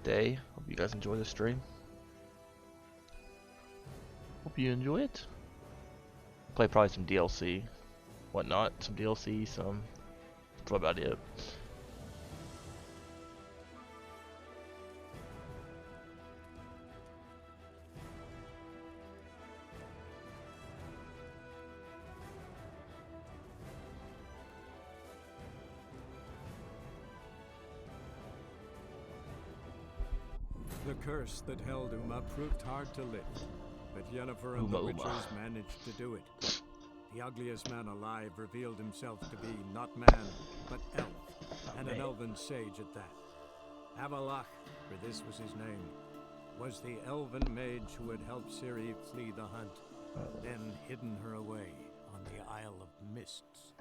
day. Hope you guys enjoy the stream. Hope you enjoy it. Play probably some DLC, whatnot. Some DLC, some. That's about it. The curse that held Uma proved hard to lift, but Yennefer and the Witchers managed to do it. The ugliest man alive revealed himself to be not man, but elf, and an elven sage at that. Avallac'h, for this was his name, was the elven mage who had helped Ciri flee the hunt, then hidden her away on the Isle of Mists.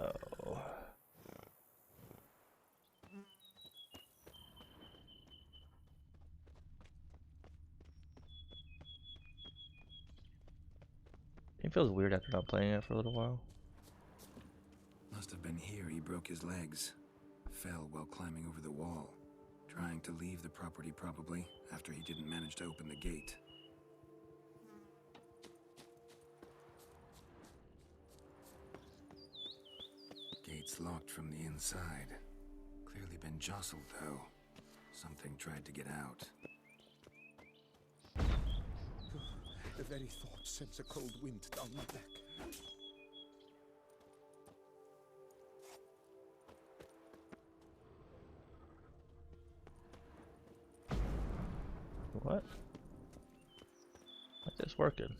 Oh. It feels weird after not playing it for a little while. Must have been here he broke his legs. Fell while climbing over the wall. Trying to leave the property probably, after he didn't manage to open the gate. Gate's locked from the inside. Clearly been jostled though. Something tried to get out. The very thought sends a cold wind down my back. What? Like this working?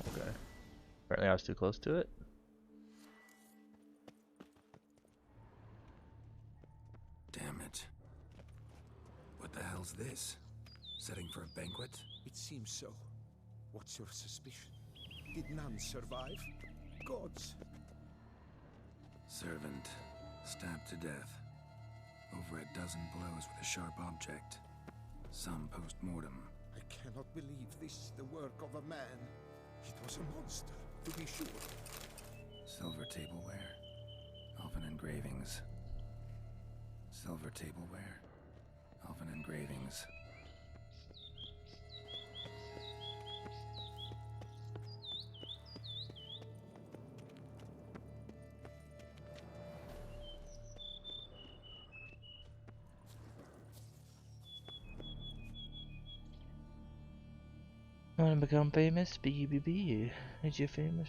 Okay. Apparently I was too close to it. Damn it. What the hell's this? Setting for a banquet? It seems so. What's your suspicion? Did none survive? Gods. Servant. Stabbed to death. Over a dozen blows with a sharp object. Some post-mortem. I cannot believe this is the work of a man. It was a monster, to be sure. Silver tableware. Elven engravings. Silver tableware. Elven engravings. Want to become famous? BBB. Is you famous?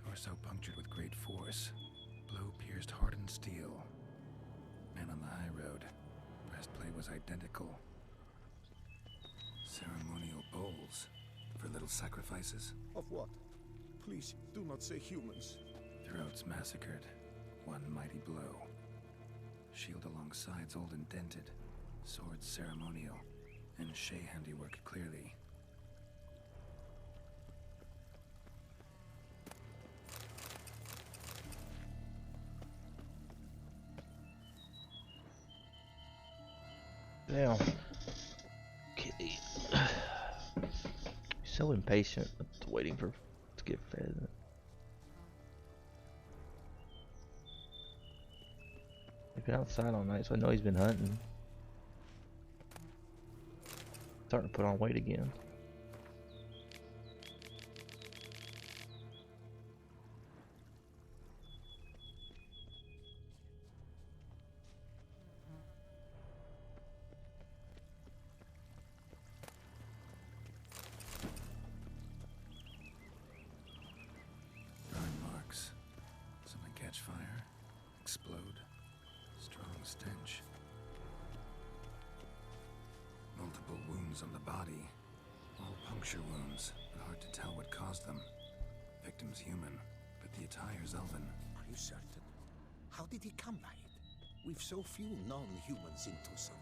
Torso punctured with great force. Blow pierced hardened steel. Man on the high road. Breastplate was identical. Ceremonial bowls. For little sacrifices. Of what? Please, do not say humans. Throats massacred. One mighty blow. Shield along sides old and dented. Swords ceremonial. And Shay handiwork clearly. Damn. Kitty. So impatient waiting to get fed. He's been outside all night, so I know he's been hunting. Starting to put on weight again. On the body. All puncture wounds, but hard to tell what caused them. Victim's human, but the attire's elven. Are you certain? How did he come by it? We've so few non-humans in Toussaint.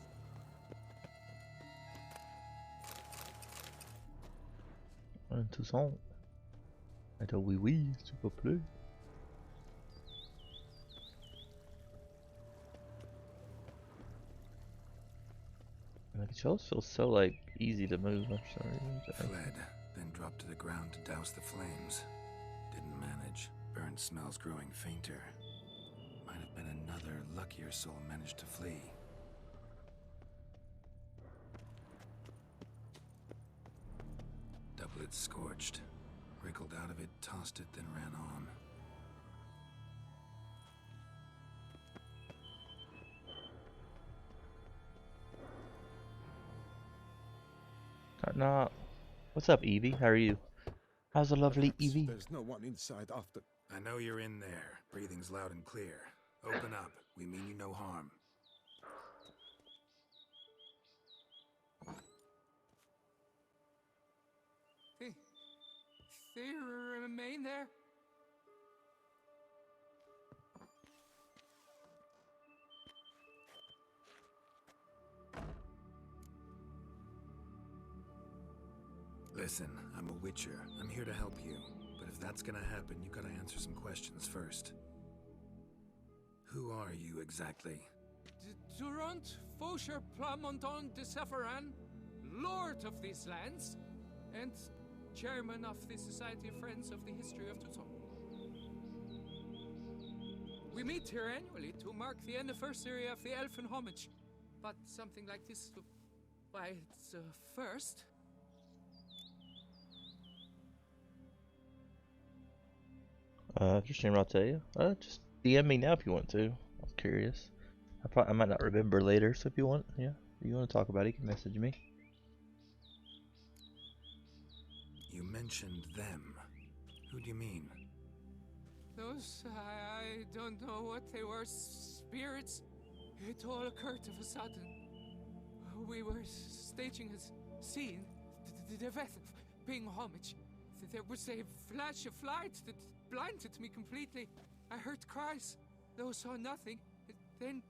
En Toussaint. Attends, oui, oui, s'il vous plaît. Like, it always feels so like easy to move. I'm sorry. Fled, then dropped to the ground to douse the flames. Didn't manage. Burnt smells growing fainter. Might have been another luckier soul managed to flee. Doublet scorched. Wriggled out of it, tossed it, then ran on. Knock. What's up, Evie? How are you? How's the lovely Perhaps Evie? there's no one inside after. I know you're in there. Breathing's loud and clear. Open up. We mean you no harm. They remain there? Listen, I'm a witcher. I'm here to help you. But if that's gonna happen, you gotta answer some questions first. Who are you exactly? Durant Faucher Plamondon de Sephiran, Lord of these lands, and Chairman of the Society of Friends of the History of Toussaint. We meet here annually to mark the anniversary of the Elfin Homage, but something like this, why, it's a first. Interesting, I'll tell you. Just DM me now if you want to. I'm curious. I might not remember later, so if you want, yeah, if you want to talk about it, you can message me. You mentioned them. Who do you mean? Those, I don't know what they were, spirits. It all occurred of a sudden. We were staging a scene, the death of paying homage. There was a flash of light that blinded me completely. I heard cries, though saw nothing. Then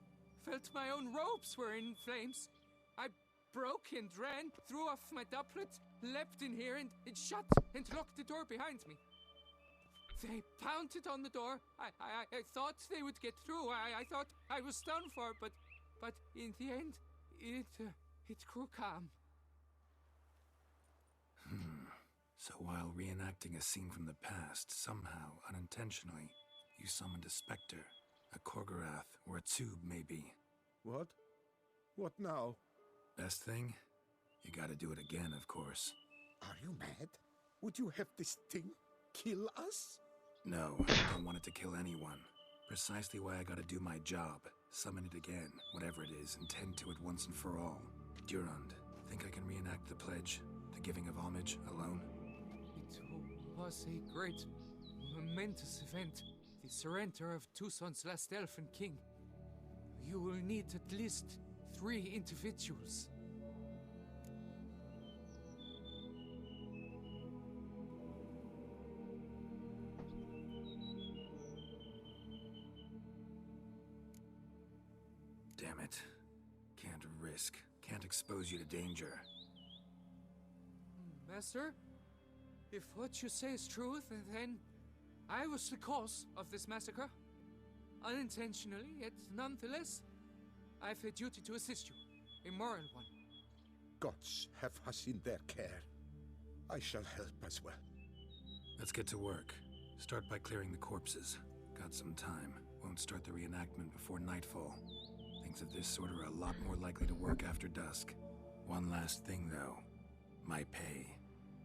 felt my own robes were in flames. I broke and ran, threw off my doublet, leapt in here and it shut and locked the door behind me. They pounded on the door. I thought they would get through. I thought I was done for, but in the end, it grew calm. So while reenacting a scene from the past, somehow, unintentionally, you summoned a specter, a Korgorath, or a tube, maybe. What? What now? Best thing? You gotta do it again, of course. Are you mad? Would you have this thing kill us? No, I don't want it to kill anyone. Precisely why I gotta do my job. Summon it again, whatever it is, and tend to it once and for all. Durand, think I can reenact the pledge, the giving of homage, alone? It was a great, momentous event. The surrender of Toussaint's last elfin king. You will need at least 3 individuals. Damn it. Can't risk. Can't expose you to danger. Master, if what you say is truth, then I was the cause of this massacre. Unintentionally, yet nonetheless, I have a duty to assist you. a moral one. Gods have us in their care. I shall help as well. Let's get to work. Start by clearing the corpses. Got some time. Won't start the reenactment before nightfall. Things of this sort are a lot more likely to work after dusk. One last thing, though. My pay.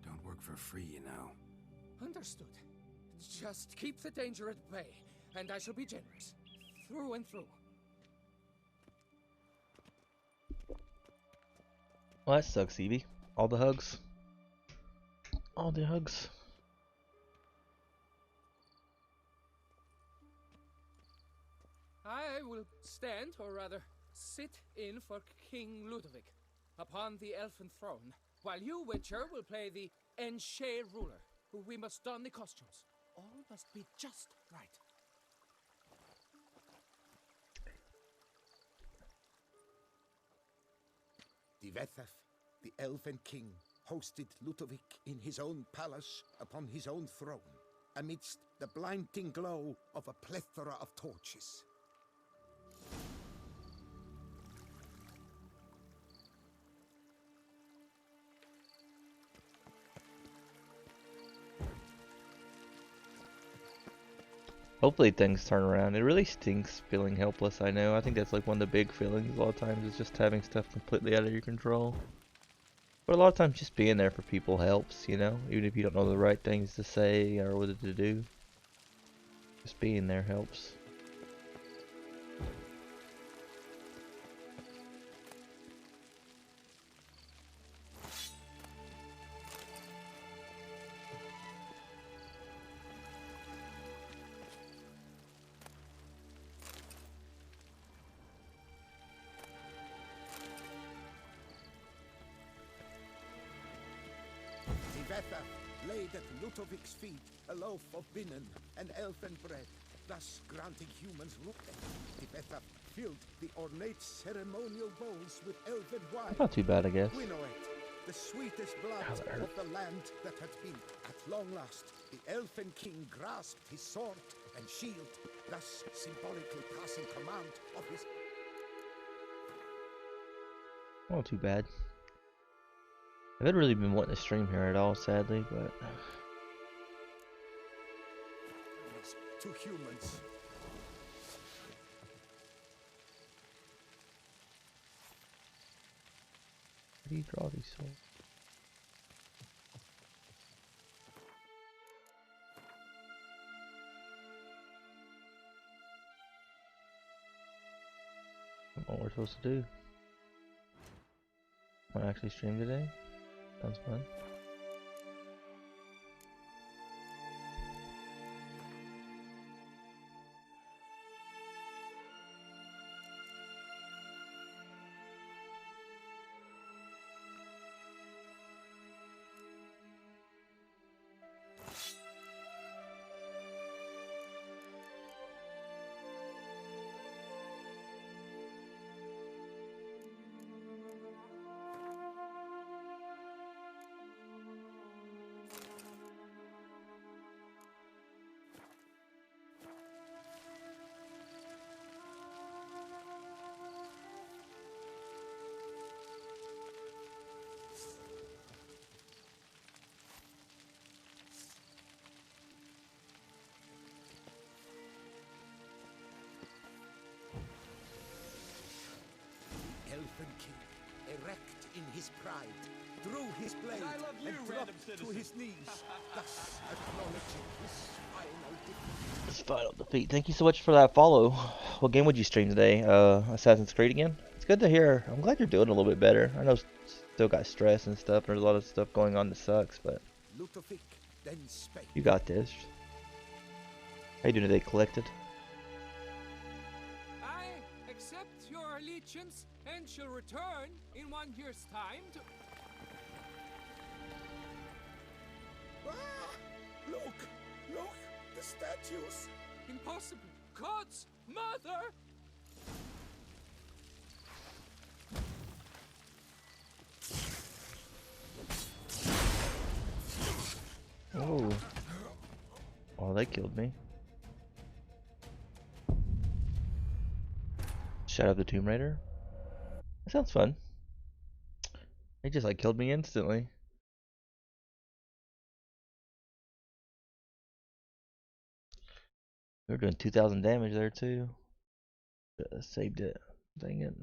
Don't work for free, you know. Understood. Just keep the danger at bay, and I shall be generous. Through and through. Well, that sucks, Evie. All the hugs. All the hugs. I will stand, or rather, sit in for King Ludovic upon the elfin throne, while you, Witcher, will play the Enshe ruler. We must don the costumes. All must be just right. Divethaf, the Elven King, hosted Ludovic in his own palace upon his own throne, amidst the blinding glow of a plethora of torches. Hopefully things turn around. It really stinks feeling helpless, I know. I think that's like one of the big feelings a lot of times, is just having stuff completely out of your control. But a lot of times just being there for people helps, you know? Even if you don't know the right things to say or what to do. Just being there helps. Divethaf laid at Ludovic's feet a loaf of binnen and elfin bread, thus granting humans root. Divethaf filled the ornate ceremonial bowls with elven wine. Not too bad, I guess. Winnoet, the sweetest blood of the land that had been. At long last, the Elfin King grasped his sword and shield, thus symbolically passing command of his... Not too bad. I haven't really been wanting to stream here at all, sadly, but... to humans. How do you draw these souls? I don't know what we're supposed to do. Want to actually stream today? Sounds fun. Elfin King, erect in his pride, drew his blade and dropped to his knees, thus acknowledging his final defeat. His final defeat. Thank you so much for that follow. What game would you stream today? Assassin's Creed again? It's good to hear. I'm glad you're doing a little bit better. I know still got stress and stuff. There's a lot of stuff going on that sucks, but Ludovic then spake. you got this. How you doing today, Collected? I accept your allegiance and shall return in 1 year's time to... Ah! Look! Look! The statues! Impossible! God's mother! Oh. Oh, they killed me. Shadow of the Tomb Raider? That sounds fun. He just like killed me instantly. We were doing 2,000 damage there too. Saved it. Dang it.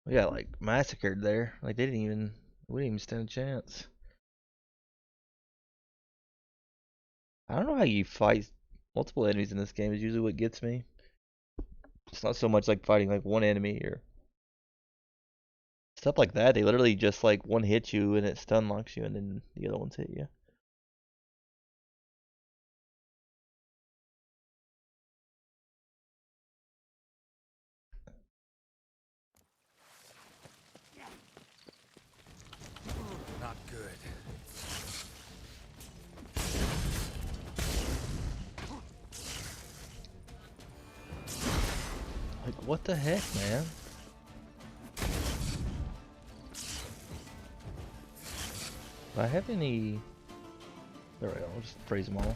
We got like massacred there. Like we didn't even stand a chance. I don't know how you fight multiple enemies in this game is usually what gets me. It's not so much like fighting like one enemy or stuff like that. They literally just like one hit you and it stun locks you and then the other ones hit you. Not good. Like what the heck, man? Do I have any? There we go. I'll just freeze them all.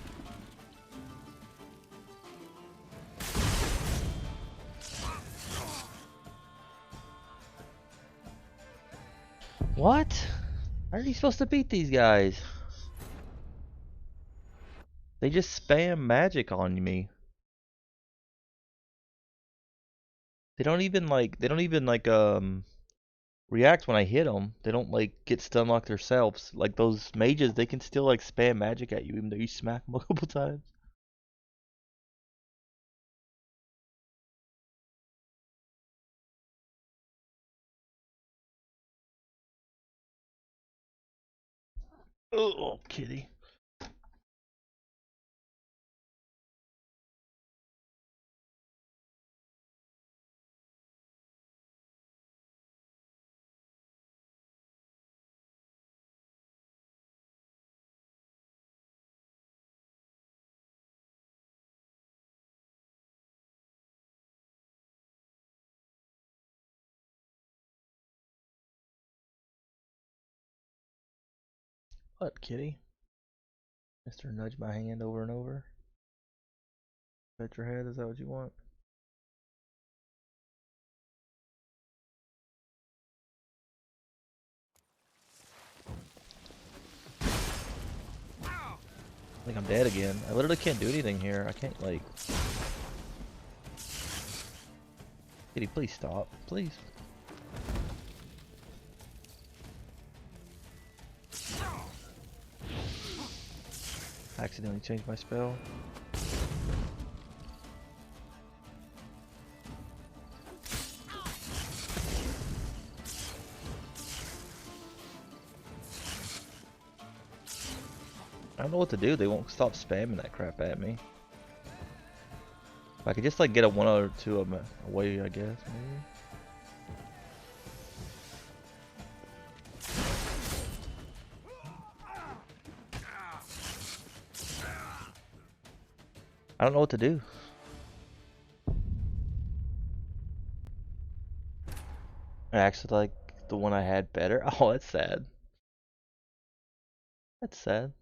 What? How are you supposed to beat these guys? They just spam magic on me. They don't even like react when I hit them. They don't like get stun locked themselves. Like those mages, they can still like spam magic at you even though you smack them a couple times. Oh, kitty. What, kitty? Mr. Nudge my hand over and over. Pet your head, is that what you want? I think I'm dead again. I literally can't do anything here. I can't like... Kitty, please stop. Please. I accidentally changed my spell. I don't know what to do. They won't stop spamming that crap at me. If I could just like get a one or two of them away, I guess. Maybe. I don't know what to do. I actually like the one I had better. Oh, that's sad. That's sad.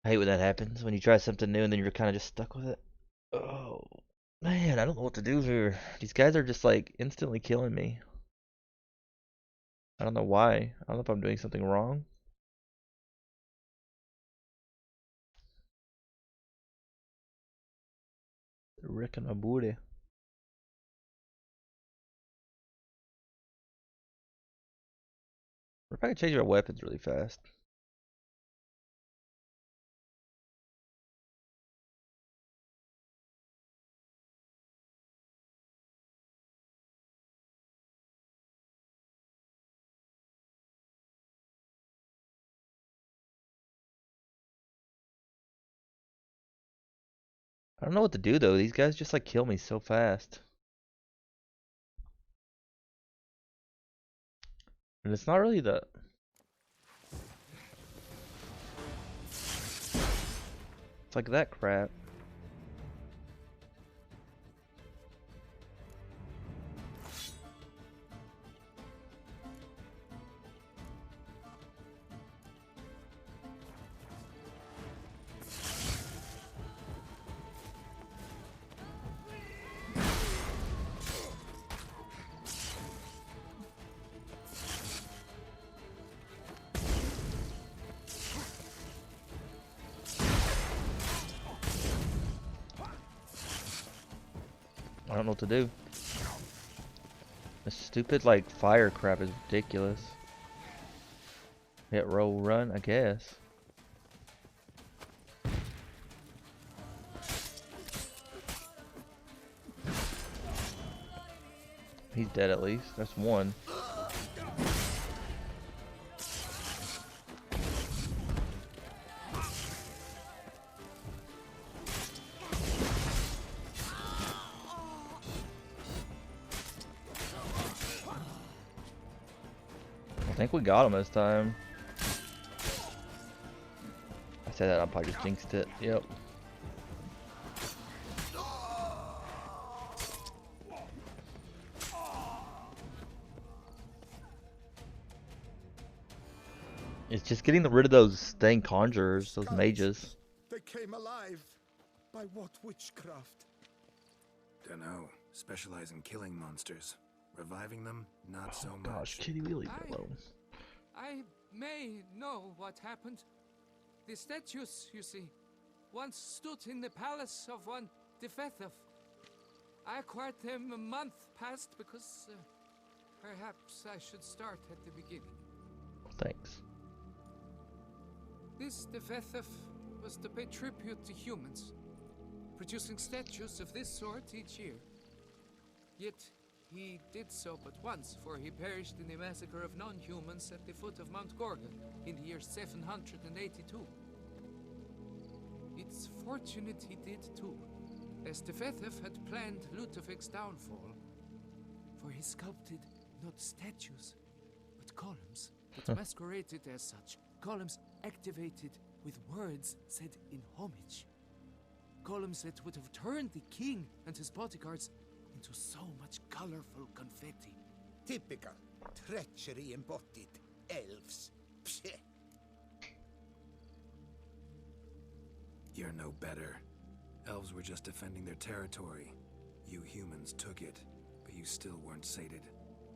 I hate when that happens, when you try something new and then you're kind of just stuck with it. Oh, man, I don't know what to do here. These guys are just like instantly killing me. I don't know why. I don't know if I'm doing something wrong. Rick and my booty. What if I could change our weapons really fast? I don't know what to do though. These guys just like kill me so fast. And it's not really the... It's like that crap. I don't know what to do. This stupid, like, fire crap is ridiculous. Hit, roll, run, I guess. He's dead at least. That's one. I think we got him this time. I said that, I probably just jinxed it. Yep. It's just getting rid of those dang conjurers, those mages. They came alive. By what witchcraft? Dunno. Specialize in killing monsters. Reviving them, not so much. Gosh, Kitty, we leave it alone. I may know what happened. The statues, you see, once stood in the palace of one Defethov. I acquired them a month past because perhaps I should start at the beginning. Thanks. This Defethov was to pay tribute to humans, producing statues of this sort each year. Yet he did so but once, for he perished in the massacre of non-humans at the foot of Mount Gorgon in the year 782. It's fortunate he did too, as Defethov had planned Ludovik's downfall, for he sculpted not statues, but columns that masqueraded as such. Columns activated with words said in homage. Columns that would have turned the king and his bodyguards into so much colorful confetti. Typical. Treachery embodied. Elves. Psheh. You're no better. Elves were just defending their territory. You humans took it, but you still weren't sated.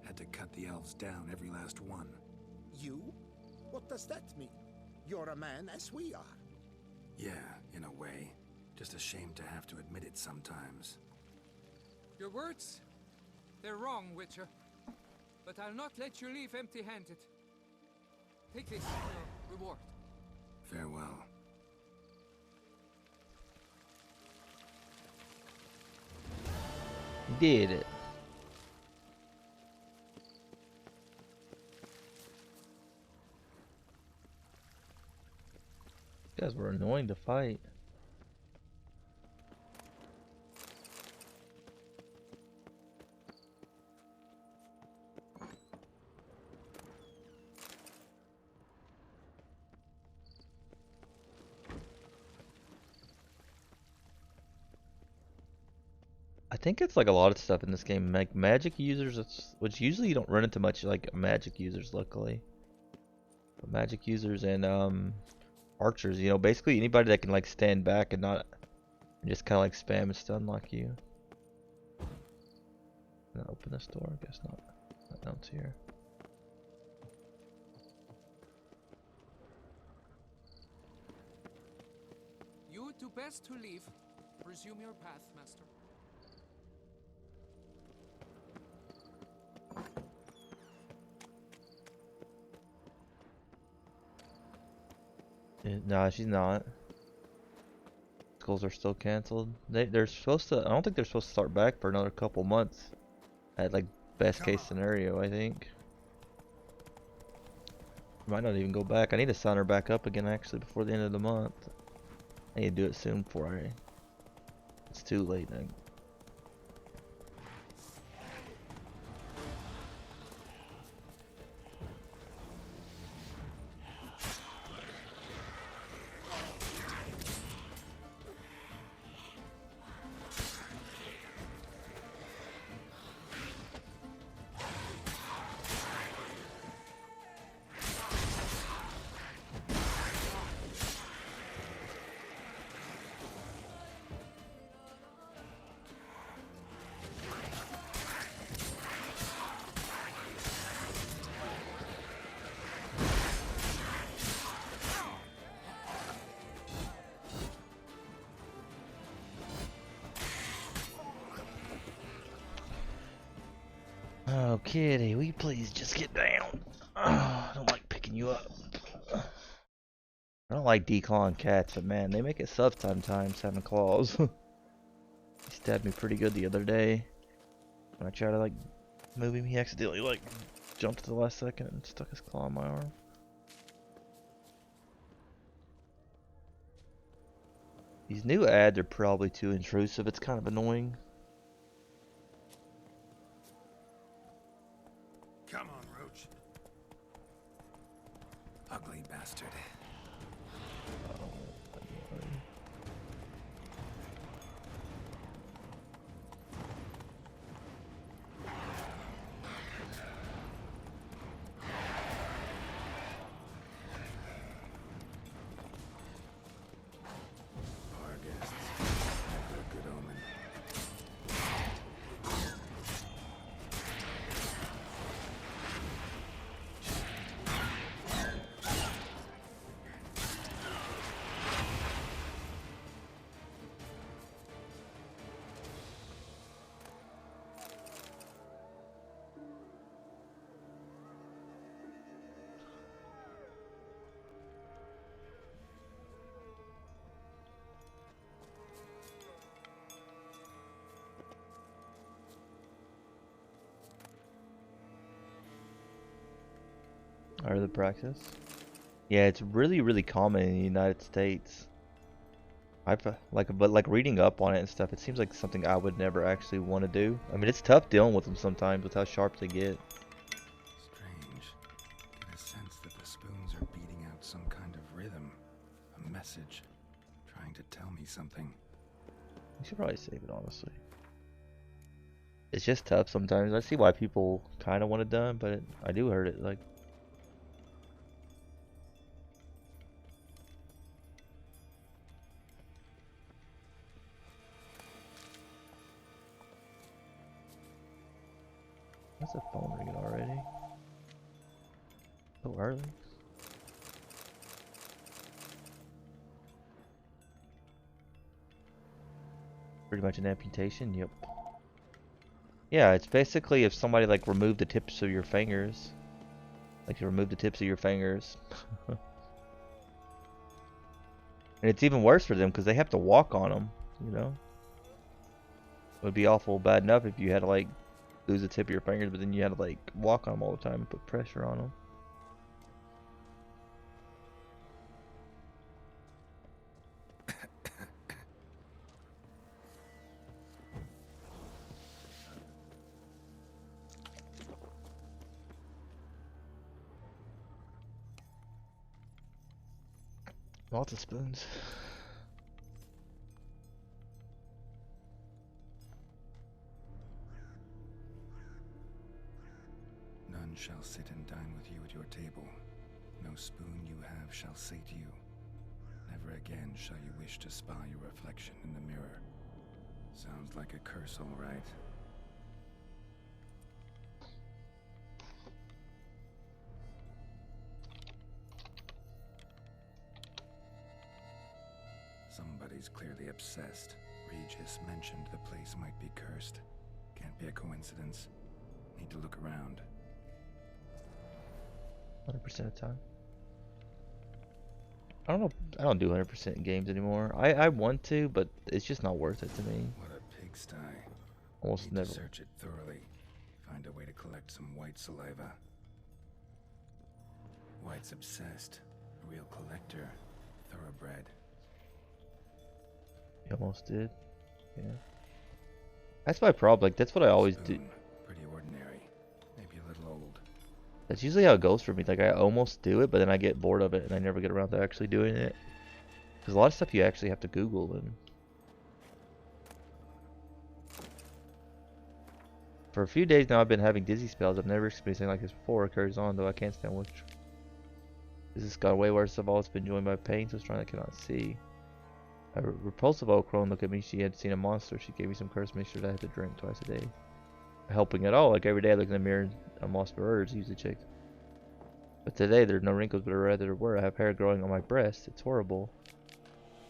Had to cut the elves down, every last one. You? What does that mean? You're a man as we are. Yeah, in a way. Just ashamed to have to admit it sometimes. Your words? They're wrong, Witcher. But I'll not let you leave empty-handed. Take this, your reward. Farewell. Did it. You guys were annoying to fight. I think it's like a lot of stuff in this game. Like magic users, which usually you don't run into much like magic users, luckily. But magic users and archers, you know, basically anybody that can like stand back and not just kind of like spam and stun like you. Can I open this door? I guess not. No, it's here. You would do best to leave. Resume your path, master. Nah, she's not. Schools are still canceled. They're supposed to. I don't think they're supposed to start back for another couple months. At like best case scenario, I think. Might not even go back. I need to sign her back up again actually before the end of the month. I need to do it soon before it's too late then. Oh, kitty, will you please just get down? I don't like picking you up. I don't like declawing cats, but man, they make it tough sometimes having claws. He stabbed me pretty good the other day. When I tried to like move him, he accidentally like jumped at the last second and stuck his claw in my arm. These new ads are probably too intrusive. It's kind of annoying. Come on, Roach. Ugly bastard. Our guests. Never a good omen. Are the practice? Yeah, it's really common in the United States. But like reading up on it and stuff, it seems like something I would never actually want to do. I mean, it's tough dealing with them sometimes with how sharp they get. Strange. Get a sense that the spoons are beating out some kind of rhythm. A message. Trying to tell me something. You should probably save it, honestly. It's just tough sometimes. I see why people kind of want it done, but I do hurt it. Like, what's the phone ringing already? So early. Pretty much an amputation. Yep. Yeah, it's basically if somebody like removed the tips of your fingers. Like you remove the tips of your fingers. And it's even worse for them because they have to walk on them, you know? It would be awful bad enough if you had to like lose the tip of your fingers, but then you had to like walk on them all the time and put pressure on them. Lots of spoons. None shall sit and dine with you at your table. No spoon you have shall sate you. Never again shall you wish to spy your reflection in the mirror. Sounds like a curse, all right. Somebody's clearly obsessed. Regis mentioned the place might be cursed. Can't be a coincidence. Need to look around. 100% of the time. I don't know. I don't do 100% in games anymore. I want to, but it's just not worth it to me. What a pigsty. Almost Need never. to search it thoroughly. Find a way to collect some white saliva. White's obsessed. A real collector. Thoroughbred. You almost did. Yeah. That's my problem. Like that's what I always do. Spoon. Pretty ordinary. Maybe a little old. That's usually how it goes for me. Like I almost do it, but then I get bored of it and I never get around to actually doing it. Because a lot of stuff you actually have to Google and. For a few days now, I've been having dizzy spells. I've never experienced anything like this before. It carries on, though I can't stand which. This has got way worse. I've always been joined by pain, so strong I cannot see. A repulsive old crone looked at me. She had seen a monster. She gave me some cursed mixture that I had to drink twice a day. Helping at all. Like every day I look in the mirror and I'm lost for words, usually chick. But today there's no wrinkles, but rather there were. I have hair growing on my breast. It's horrible.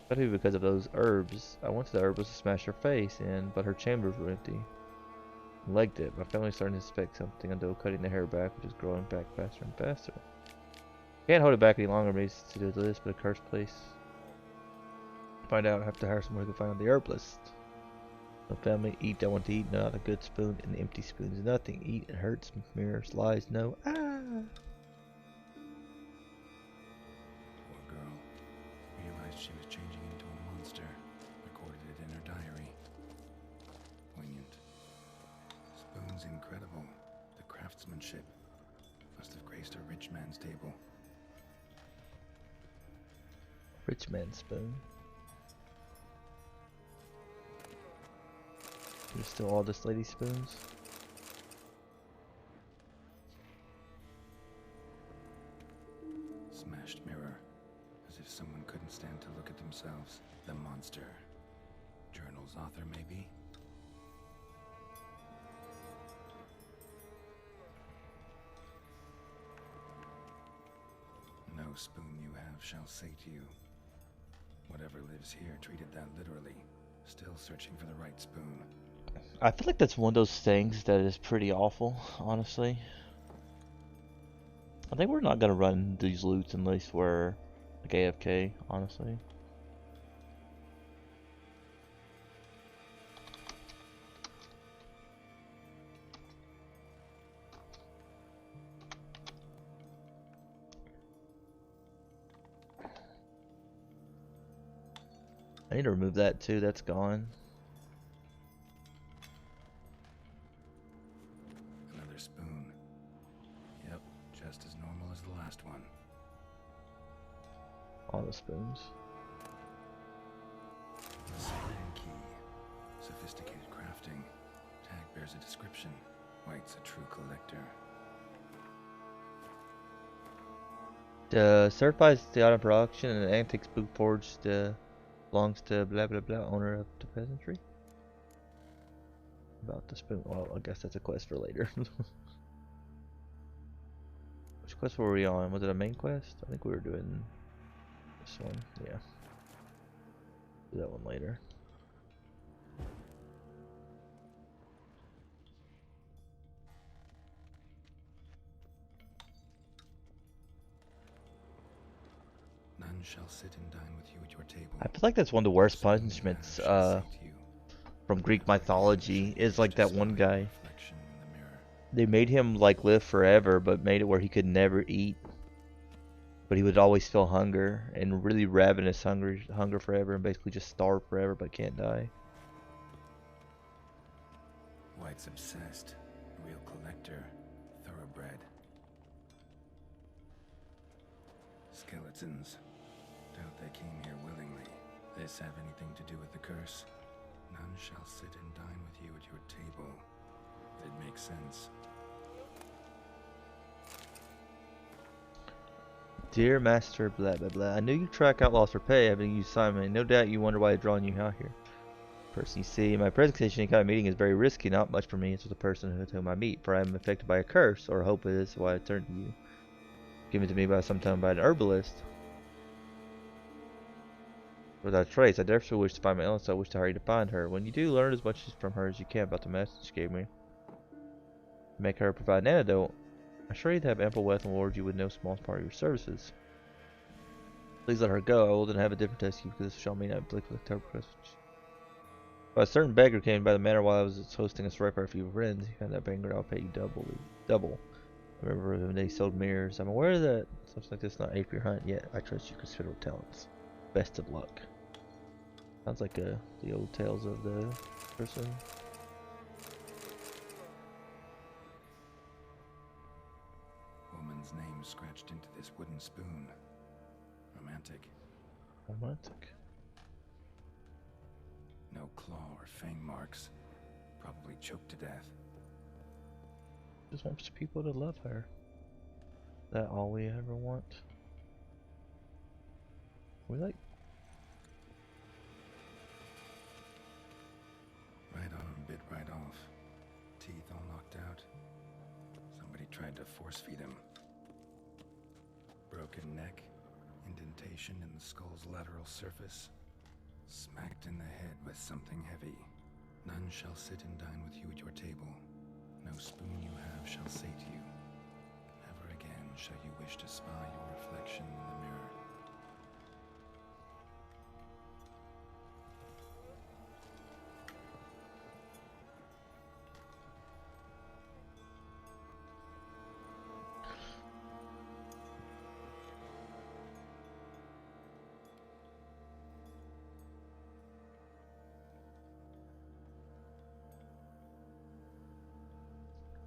Maybe because of those herbs. I went to the herbalist to smash her face in, but her chambers were empty. Liked it. My family's starting to suspect something until cutting the hair back, which is growing back faster and faster. Can't hold it back any longer, maybe to do this, but a cursed place. Find out, I have to hire someone who can find the herbalist. No family, eat, I want to eat, not a good spoon, and empty spoon is nothing. Eat, it hurts, mirrors, lies, no. Ah! Poor girl. Realized she was changing into a monster. Recorded it in her diary. Poignant. Spoon's incredible. The craftsmanship. Must have graced a rich man's table. Rich man spoon. There's still all this lady spoons. Smashed mirror. As if someone couldn't stand to look at themselves. The monster. Journal's author, maybe? No spoon you have shall say to you. Whatever lives here treated that literally. Still searching for the right spoon. I feel like that's one of those things that is pretty awful, honestly. I think we're not gonna run these loots unless we're like AFK, honestly. I need to remove that too, that's gone. Another spoon. Yep, just as normal as the last one. All the spoons. Sand key. Sophisticated crafting. Tag bears a description. White's a true collector. Certifies the item for auction and an antique spoon forged belongs to blah blah blah, owner of the peasantry. About the spoon. Well, I guess that's a quest for later. Which quest were we on? Was it a main quest? I think we were doing this one. Yeah. Do that one later. None shall sit and dine with you at your table. I feel like that's one of the worst punishments from Greek mythology, is like that one guy. They made him like live forever, but made it where he could never eat. But he would always feel hunger and really ravenous hunger forever, and basically just starve forever but can't die. White's obsessed. Real collector. Thoroughbred. Skeletons. Doubt they came here willingly. This have anything to do with the curse? None shall sit and dine with you at your table. It makes sense. Dear Master blah blah blah, I knew you track outlaws for pay, having used Simon. No doubt you wonder why I've drawn you out here. Person you see, my presentation kind of meeting is very risky, not much for me. It's with the person with whom I meet, for I am affected by a curse, or hope it is why I turned to you. Given to me by sometime by an herbalist. Without trace, I therefore wish to find my illness, so I wish to hurry to find her. When you do, learn as much from her as you can about the message she gave me. Make her provide an antidote. I assure you to have ample wealth and reward you with no small part of your services. Please let her go. I will then have a different test to you, because this shall mean I inflict with a terrible curse. But a certain beggar came by the manor while I was hosting a story for a few friends. He found that beggar, I'll pay you double. I remember when they sold mirrors. I'm aware that something like this is not ape your hunt yet. I trust your considerable talents. Best of luck. Sounds like the old tales of the person. Woman's name scratched into this wooden spoon. Romantic. Romantic. No claw or fang marks. Probably choked to death. Just wants people to love her. That all we ever want? We like. Right arm bit right off. Teeth all knocked out. Somebody tried to force feed him. Broken neck. Indentation in the skull's lateral surface. Smacked in the head with something heavy. None shall sit and dine with you at your table. No spoon you have shall sate you. Never again shall you wish to spy your reflection in the mirror.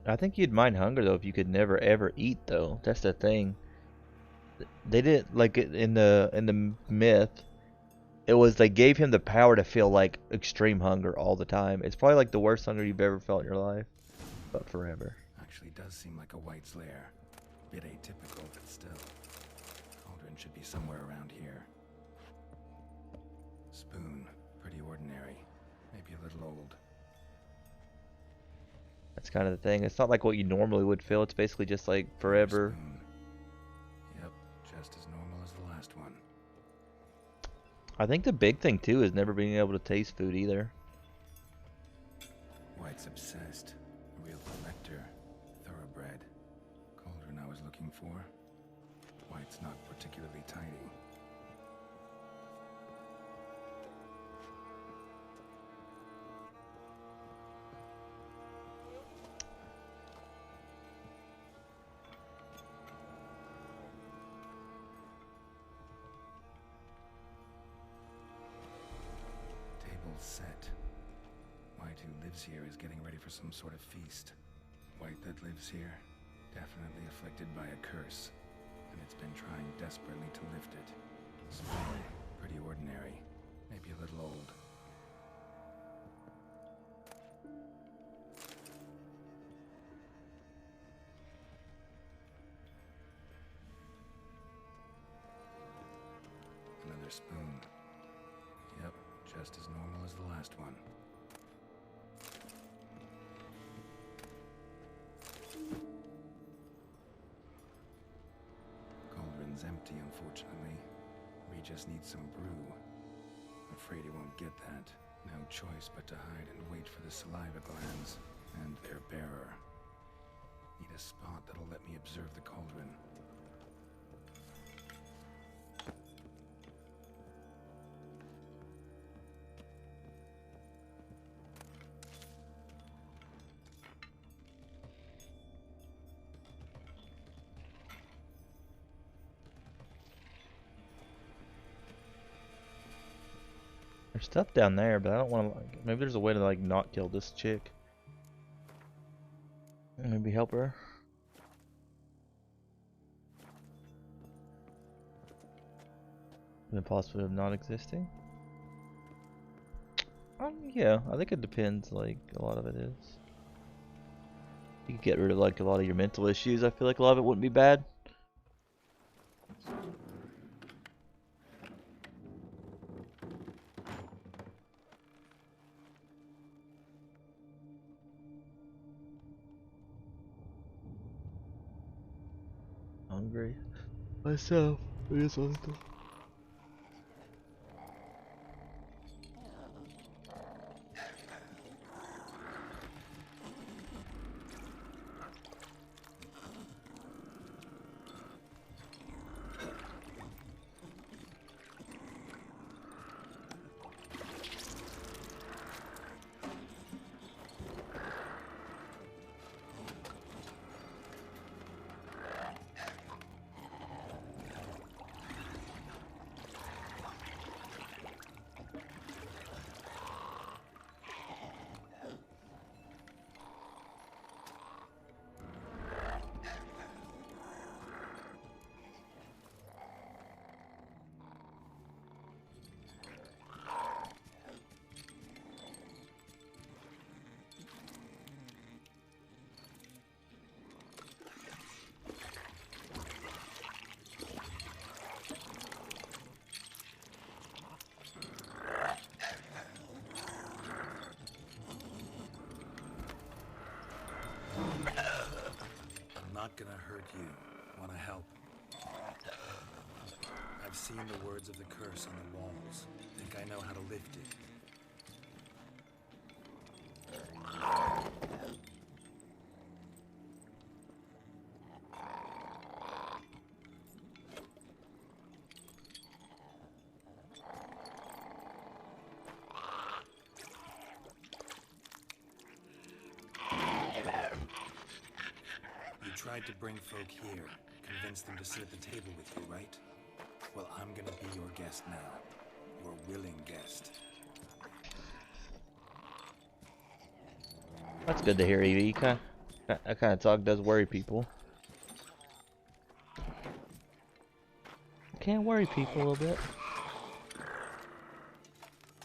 I think you'd mind hunger though if you could never ever eat though. That's the thing. They didn't like it in the myth. It was they gave him the power to feel like extreme hunger all the time. It's probably like the worst hunger you've ever felt in your life, but forever. Actually does seem like a White's lair. Bit atypical, but still. Cauldron should be somewhere around here. Spoon, pretty ordinary. Maybe a little old. That's kind of the thing. It's not like what you normally would feel. It's basically just like forever. Spoon. Yep, just as normal as the last one. I think the big thing too is never being able to taste food either. White's obsessed. A real collector. Thoroughbred. Cauldron I was looking for. White's not particularly tidy. Table set. White who lives here is getting ready for some sort of feast. White that lives here, definitely afflicted by a curse, and it's been trying desperately to lift it. Spoon, pretty ordinary, maybe a little old. Another spoon. Yep, just as normal as the last one. Cauldron's empty, unfortunately. We just need some brew. Afraid he won't get that. No choice but to hide and wait for the saliva glands and their bearer. Need a spot that'll let me observe the cauldron. There's stuff down there, but I don't want to. Like, maybe there's a way to like not kill this chick. Maybe help her. The possibility of not existing. Yeah, I think it depends. Like a lot of it is. You could get rid of like a lot of your mental issues. I feel like a lot of it wouldn't be bad. Hungry myself. It is what it is. Not gonna hurt you. Wanna help? I've seen the words of the curse on the walls. Think I know how to lift it. tried to bring folk here, convince them to sit at the table with you, right? Well, I'm gonna be your guest now. Your willing guest. That's good to hear, Evie. That kind of talk does worry people. Can't worry people a little bit.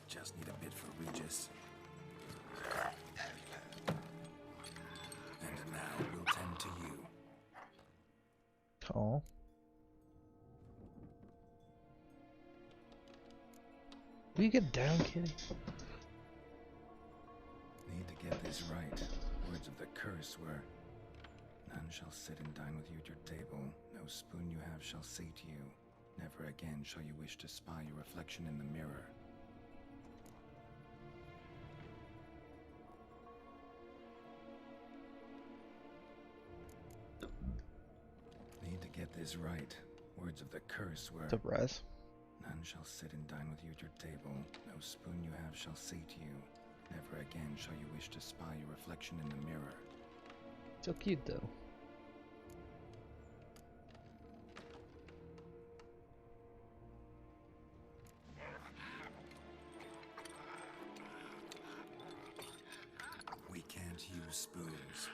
Just need a bit for Regis. And now we'll tend to you. Oh. Will you get down, kitty? Need to get this right. Words of the curse were, none shall sit and dine with you at your table. No spoon you have shall sate you. Never again shall you wish to spy your reflection in the mirror. Need to get this right. Words of the curse were, Surprise. none shall sit and dine with you at your table. No spoon you have shall sate you. Never again shall you wish to spy your reflection in the mirror. So cute though. We can't use spoons.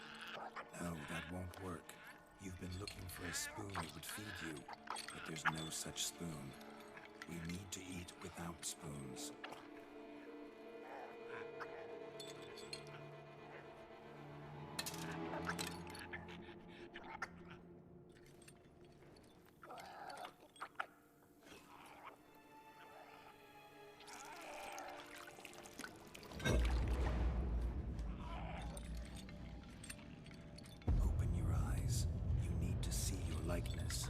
No, that won't work. You've been looking for a spoon that would feed you, but there's no such spoon. We need to eat without spoons. Open your eyes. You need to see your likeness.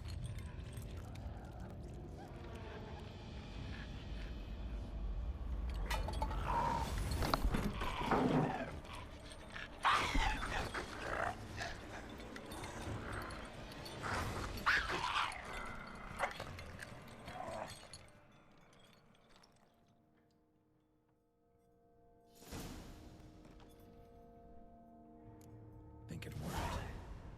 Think it worked.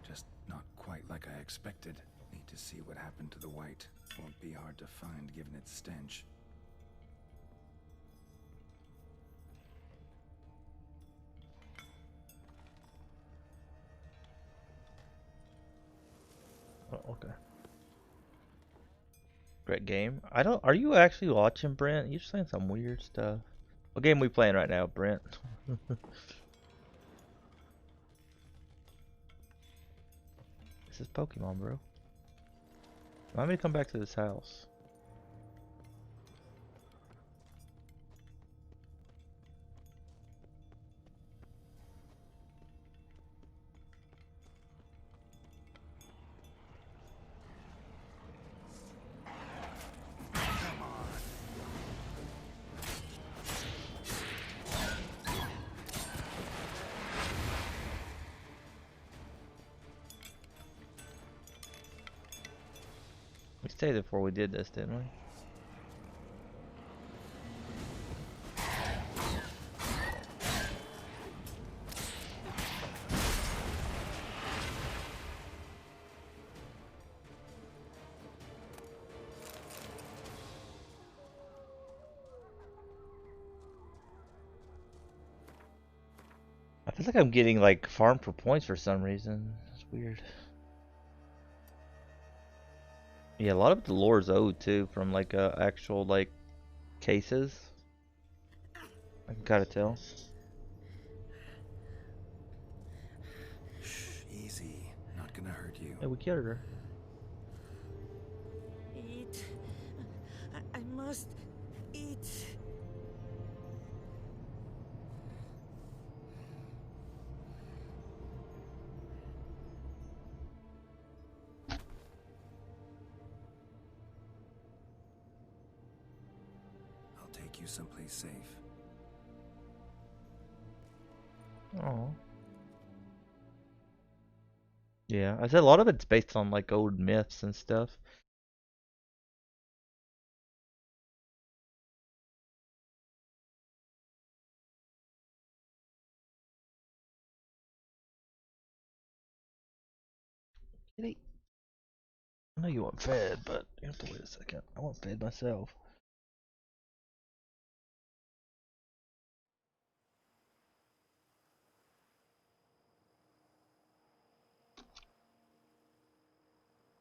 Just not quite like I expected. Need to see what happened to the white. Won't be hard to find given its stench. Oh, okay. Great game. I don't. Are you actually watching, Brent? You're saying some weird stuff. What game we playing right now, Brent? This is Pokemon, bro. Remind me to come back to this house. We stayed there before we did this, didn't we? I feel like I'm getting like farm for points for some reason. It's weird. Yeah, a lot of the lore is owed too from like actual like cases. I can kind of tell. Shh, easy. Not gonna hurt you. Hey, we killed her. Eat. I must eat. I'll take you someplace safe. Oh. Yeah, I said a lot of it's based on like old myths and stuff. I know you want fed, but you have to wait a second. I want fed myself.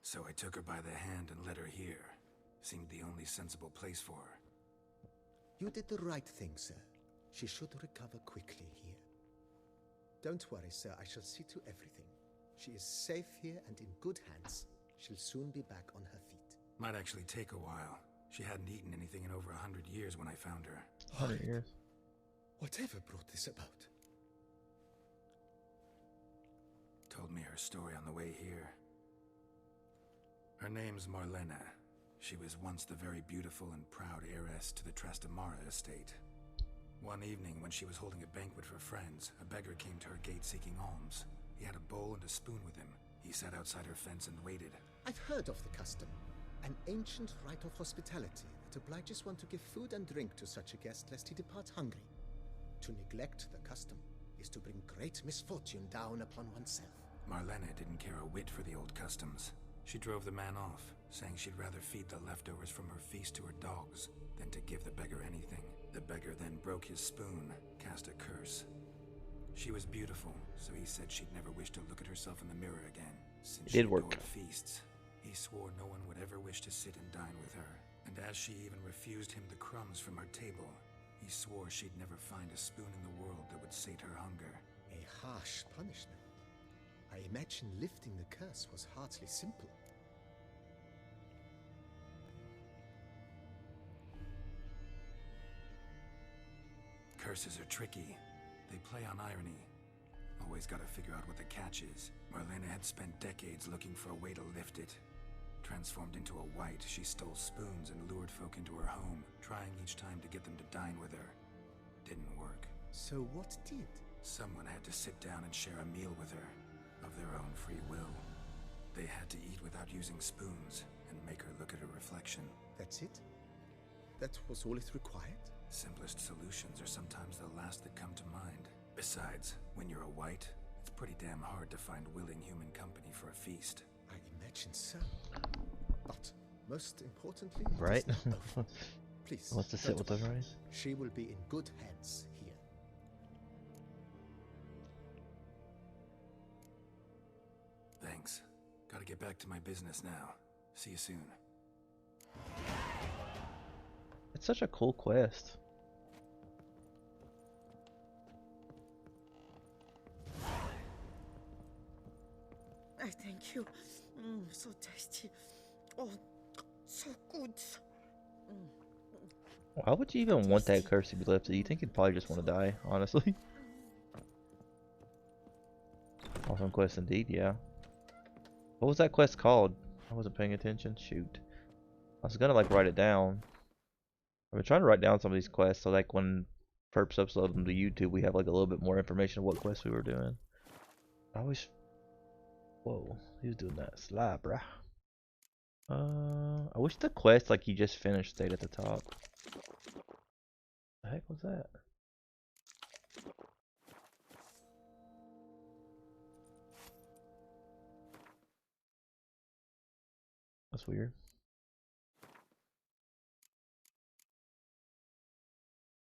So I took her by the hand and led her here. Seemed the only sensible place for her. You did the right thing, sir. She should recover quickly here. Don't worry, sir. I shall see to everything. She is safe here and in good hands. She'll soon be back on her feet. Might actually take a while. She hadn't eaten anything in over 100 years when I found her. 100 years. Whatever brought this about? Told me her story on the way here. Her name's Marlena. She was once the very beautiful and proud heiress to the Trastamara estate. One evening, when she was holding a banquet for friends, a beggar came to her gate seeking alms. He had a bowl and a spoon with him. He sat outside her fence and waited. I've heard of the custom. An ancient rite of hospitality that obliges one to give food and drink to such a guest lest he depart hungry. To neglect the custom is to bring great misfortune down upon oneself. Marlena didn't care a whit for the old customs. She drove the man off, saying she'd rather feed the leftovers from her feast to her dogs than to give the beggar anything. The beggar then broke his spoon, cast a curse. She was beautiful, so he said she'd never wish to look at herself in the mirror again. Since she adored feasts, he swore no one would ever wish to sit and dine with her. And as she even refused him the crumbs from her table, he swore she'd never find a spoon in the world that would sate her hunger. A harsh punishment. I imagine lifting the curse was hardly simple. Curses are tricky. They play on irony. Always gotta figure out what the catch is. Marlena had spent decades looking for a way to lift it. Transformed into a wight, she stole spoons and lured folk into her home, trying each time to get them to dine with her. Didn't work. So what did? Someone had to sit down and share a meal with her, of their own free will. They had to eat without using spoons, and make her look at her reflection. That's it? That was all it required? Simplest solutions are sometimes the last that come to mind. Besides, when you're a wight, it's pretty damn hard to find willing human company for a feast. I imagine so. But most importantly, Right? Please. Wants to sit with us, right? She will be in good hands here. Thanks. Gotta get back to my business now. See you soon. It's such a cool quest. I thank you. So tasty. Oh, so good. Why would you even want that curse to be lifted? You think you'd probably just want to die, honestly. Awesome quest indeed, yeah. What was that quest called? I wasn't paying attention. Shoot. I was gonna like write it down. I've been trying to write down some of these quests so like when Perps upload them to YouTube we have like a little bit more information of what quests we were doing. I always... Whoa, he was doing that slide, bruh. I wish the quest like you just finished stayed at the top. The heck was that? That's weird.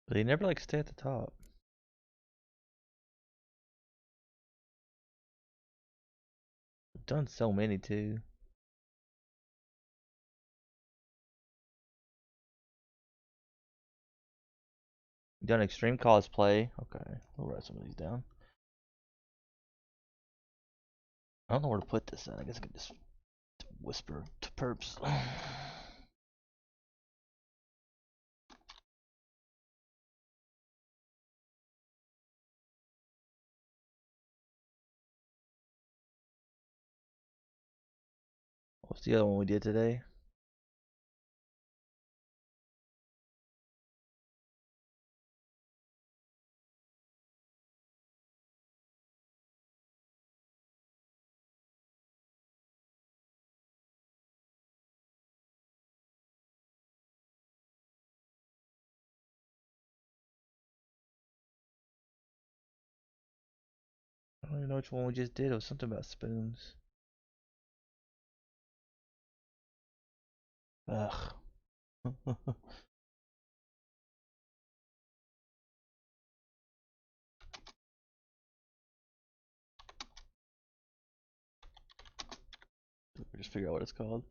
But they never like stay at the top. I've done so many too. Done extreme cosplay. Okay, we'll write some of these down. I don't know where to put this in. I guess I could just whisper to Perps. What's the other one we did today? I don't even know which one we just did. It was something about spoons. Ugh. Just figure out what it's called.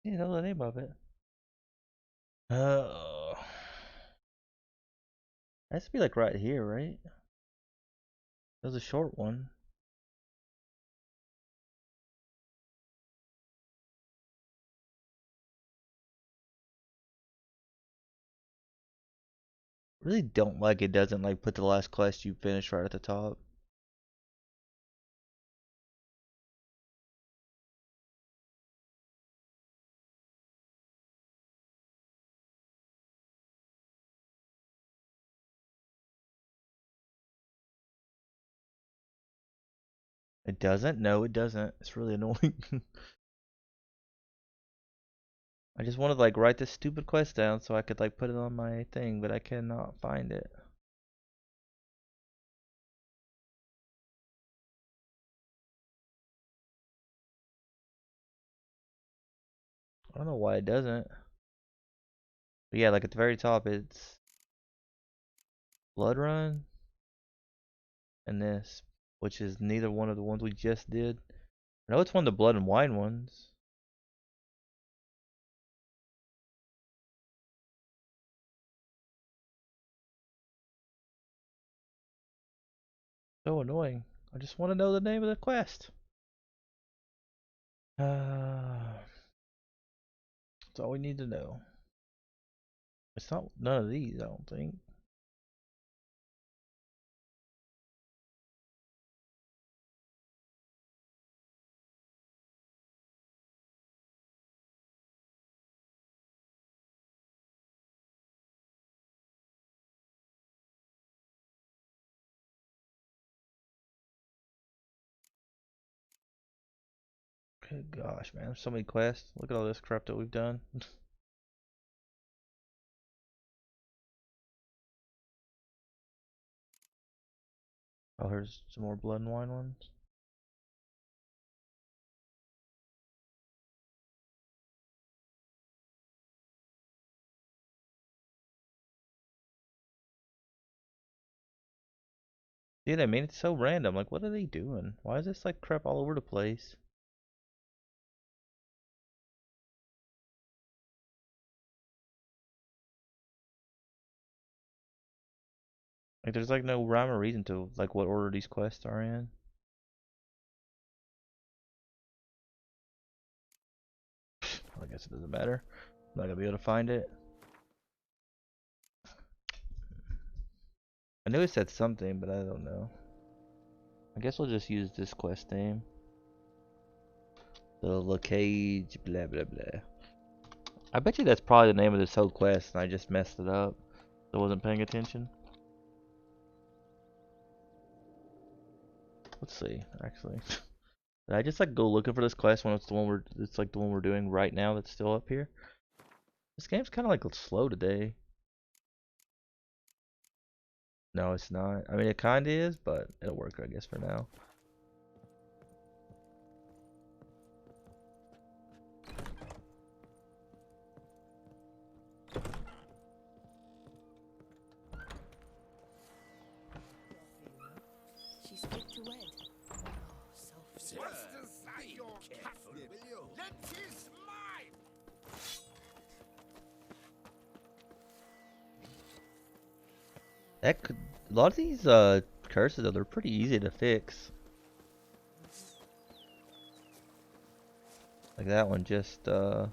You know the name of it. Oh. Has to be like right here, right? That was a short one. Really don't like it doesn't like put the last quest you finished right at the top. It doesn't? No, it doesn't. It's really annoying. I just wanted to like write this stupid quest down so I could like put it on my thing, but I cannot find it. I don't know why it doesn't. But yeah, like at the very top it's Blood Run and this, which is neither one of the ones we just did. I know it's one of the Blood and Wine ones. So annoying. I just want to know the name of the quest. That's all we need to know. It's not none of these, I don't think. Good gosh, man. So many quests. Look at all this crap that we've done. Oh, here's some more Blood and Wine ones. Dude, I mean, it's so random. Like, what are they doing? Why is this like crap all over the place? Like, there's like no rhyme or reason to like what order these quests are in. I guess it doesn't matter. I'm not gonna be able to find it. I knew it said something, but I don't know. I guess we'll just use this quest name. The Lacage, blah blah blah. I bet you that's probably the name of this whole quest, and I just messed it up. I wasn't paying attention. Let's see, actually. Did I just like go looking for this quest when it's like the one we're doing right now that's still up here? This game's kind of like slow today. No, it's not. I mean, it kind of is, but it'll work, I guess, for now. She's fit to wed. Oh, so What's inside your casket? Will you? Let is mine! That could, a lot of these curses though, they're pretty easy to fix. Like that one, just don't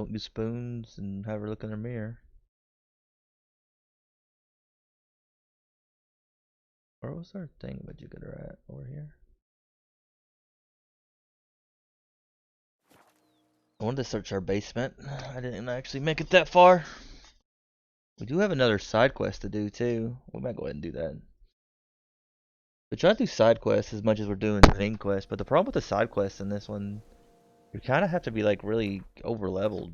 use spoons and have her look in the mirror. Where was our thing? Where'd you get her at? Over here. I wanted to search our basement. I didn't actually make it that far. We do have another side quest to do too. We might go ahead and do that. We're trying to do side quests as much as we're doing the main quest, but the problem with the side quests in this one, you kind of have to be like really over leveled.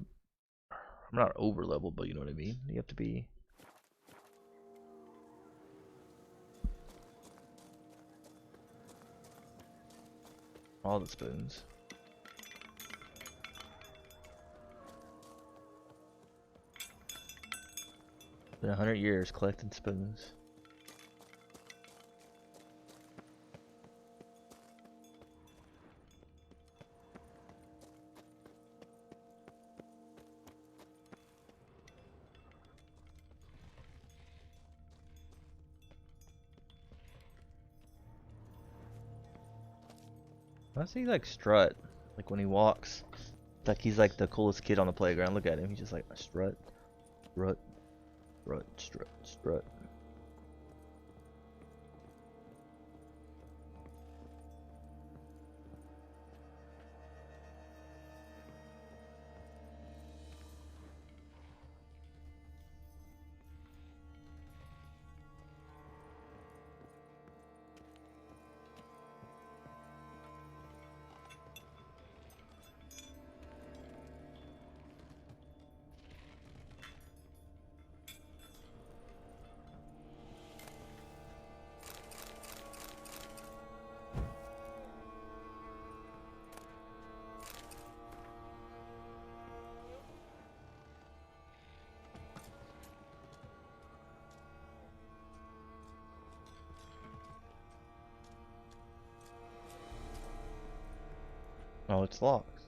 I'm not over leveled, but you know what I mean. You have to be. All the spoons. Been 100 years collecting spoons. Why does he like strut? Like when he walks. Like he's like the coolest kid on the playground. Look at him. He's just like strut, strut, strut, strut, strut. Oh, it's locked.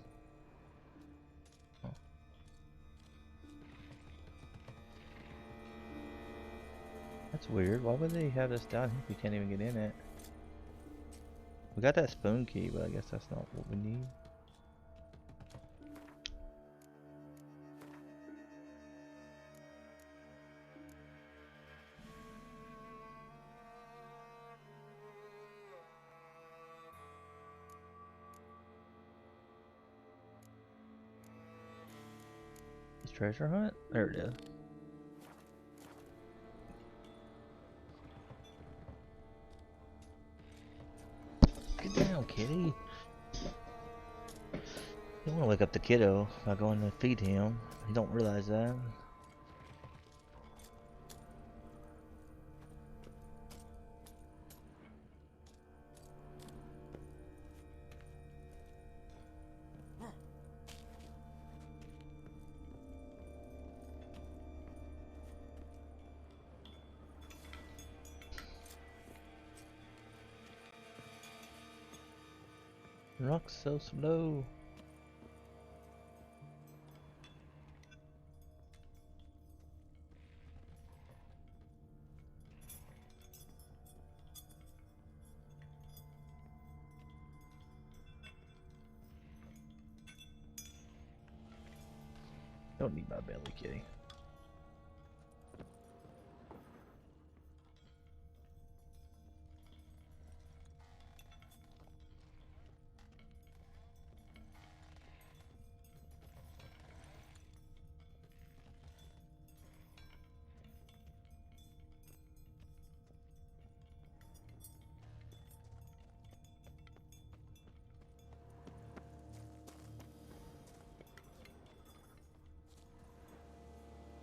Oh. That's weird. Why would they have this down here if we can't even get in it? We got that spoon key, but I guess that's not what we need. This treasure hunt? There it is. Get down, kitty. You don't want to wake up the kiddo by going to feed him. You don't realize that. Rock's so slow. Don't need my belly, kitty.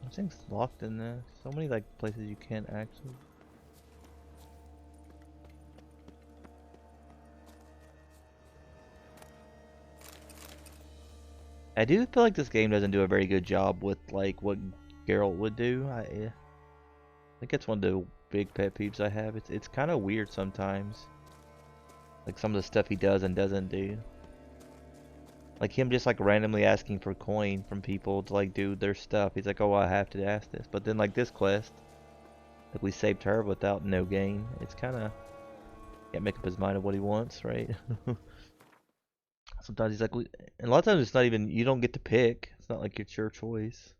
This thing's locked in there. So many like places you can't access. I do feel like this game doesn't do a very good job with like what Geralt would do. I think it's one of the big pet peeves I have. It's kind of weird sometimes. Like some of the stuff he does and doesn't do. Like him just like randomly asking for coin from people to like do their stuff. He's like, oh, I have to ask this. But then like this quest, like we saved her without no gain. It's kind of can't make up his mind of what he wants, right? Sometimes he's like, and a lot of times it's not even, you don't get to pick. It's not like it's your choice.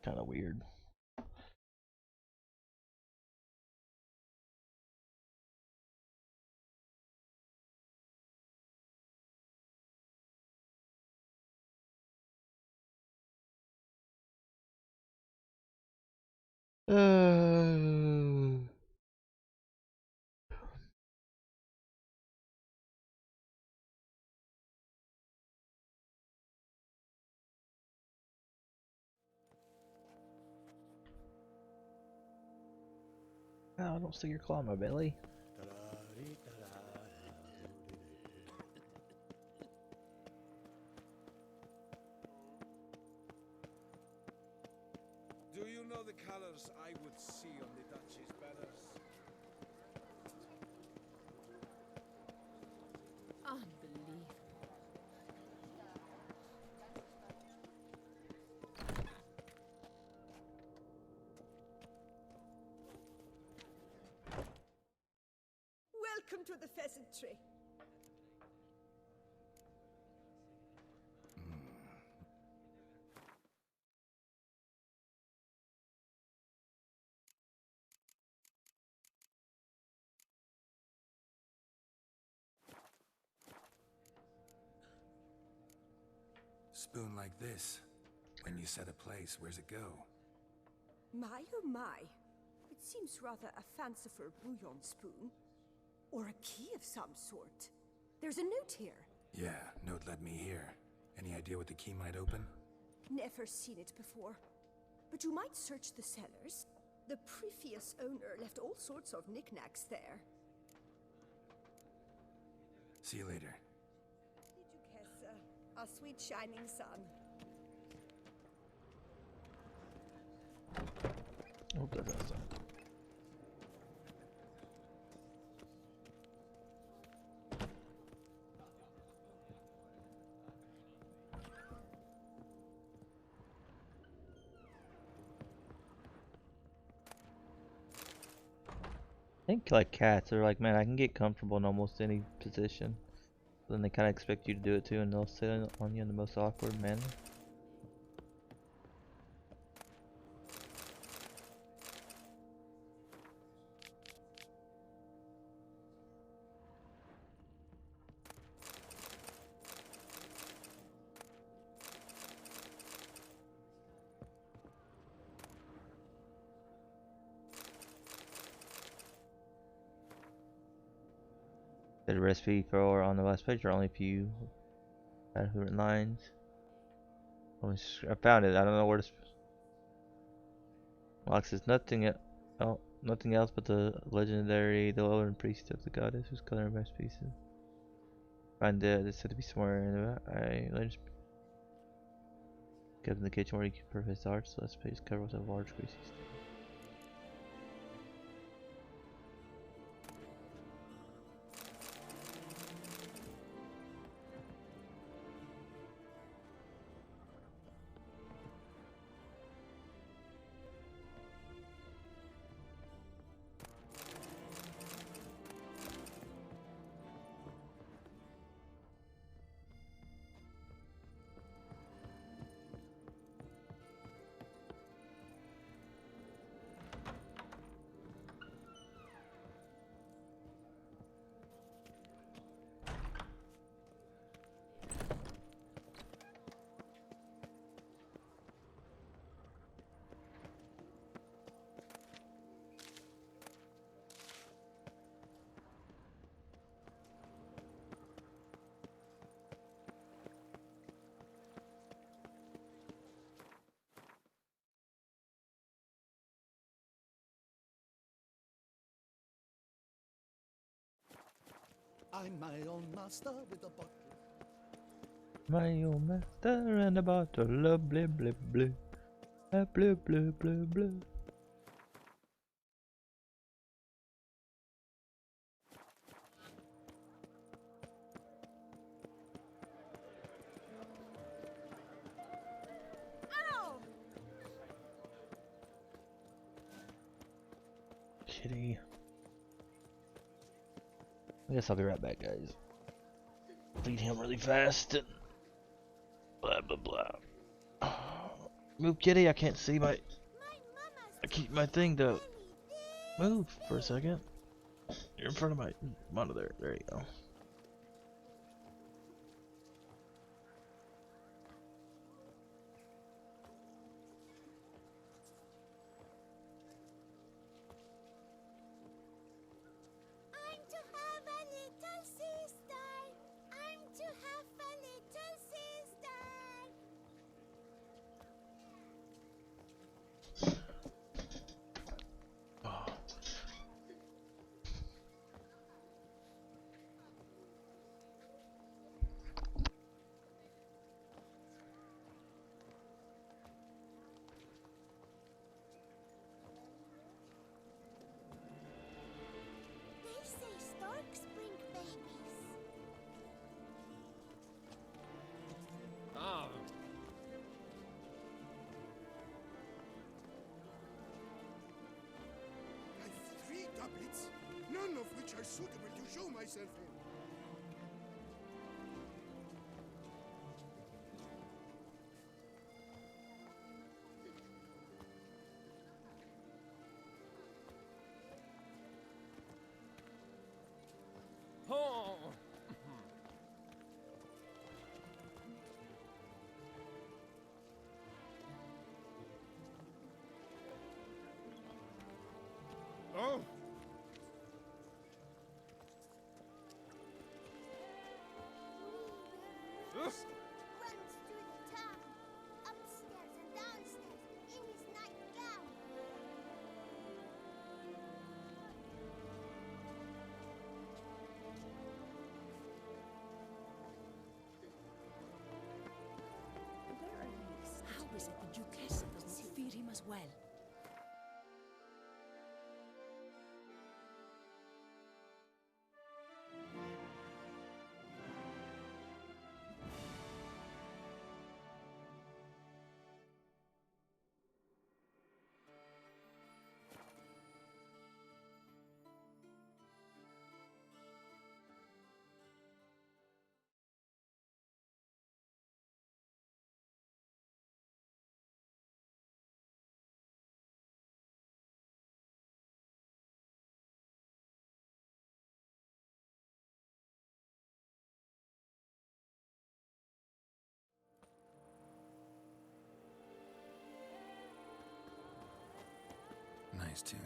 Kind of weird. Uh, I don't see your claw in my belly. Do you know the colors I would see on the Duchy's banners? Unbelievable. Welcome to the pheasantry. Spoon like this. When you set a place, where's it go? My oh my. It seems rather a fanciful bouillon spoon. Or a key of some sort. There's a note here. Yeah, note led me here. Any idea what the key might open? Never seen it before. But you might search the cellars. The previous owner left all sorts of knickknacks there. See you later. Duchessa, our sweet shining sun. Oh, there goes that. I think like cats, they're like, man, I can get comfortable in almost any position. Then they kind of expect you to do it too, and they'll sit on you in the most awkward manner. The recipe for on the last page are only a few written lines. I found it. I don't know where to. Locke says oh, nothing else but the legendary, the Elven priest of the goddess whose color masterpieces. Find it. It's said to be somewhere in the. I later kept in the kitchen where he could prove his arts. The last page covered with a large greasy stick. I'm my own master with a bottle. My old master and a bottle of blah blah blah. Blah blah blah blah. Ow! Kitty. I guess I'll be right back, guys. Feed him really fast and blah blah blah. Move, kitty! I can't see my. I keep my thing to move for a second. You're in front of my monitor. There you go. none of which are suitable to show myself in. Oh! Runs through the town, upstairs and downstairs, in his nightgown. Where are you? How is it the Duchess doesn't fear him as well? Nice tune.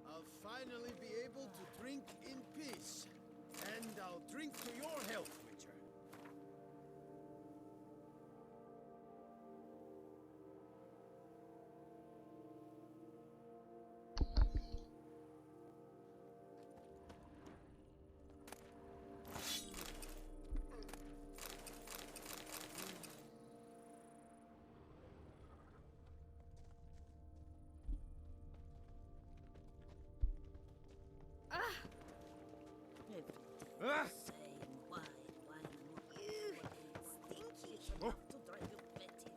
I'll finally be able to drink in peace. And I'll drink to your health, Witcher. Ah! Same wine. Stinky. Oh. To drive you petty.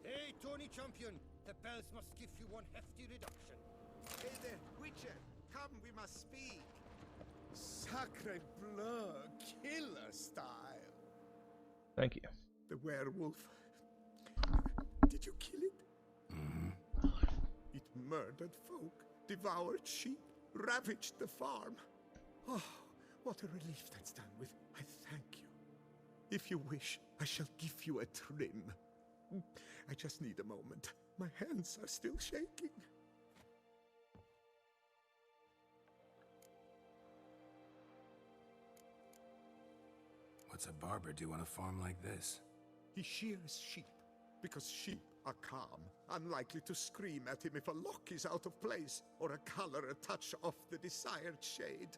Hey, Tony Champion, the bells must give you one hefty reduction. Hey there, Witcher! Come, we must speak! Sacre bleu, killer style! Thank you. The werewolf. Did you kill it? It murdered folk, devoured sheep, ravaged the farm. Oh, what a relief that's done with. I thank you. If you wish, I shall give you a trim. I just need a moment. My hands are still shaking. What's a barber do on a farm like this? He shears sheep, because sheep are calm, unlikely to scream at him if a lock is out of place, or a color a touch off the desired shade.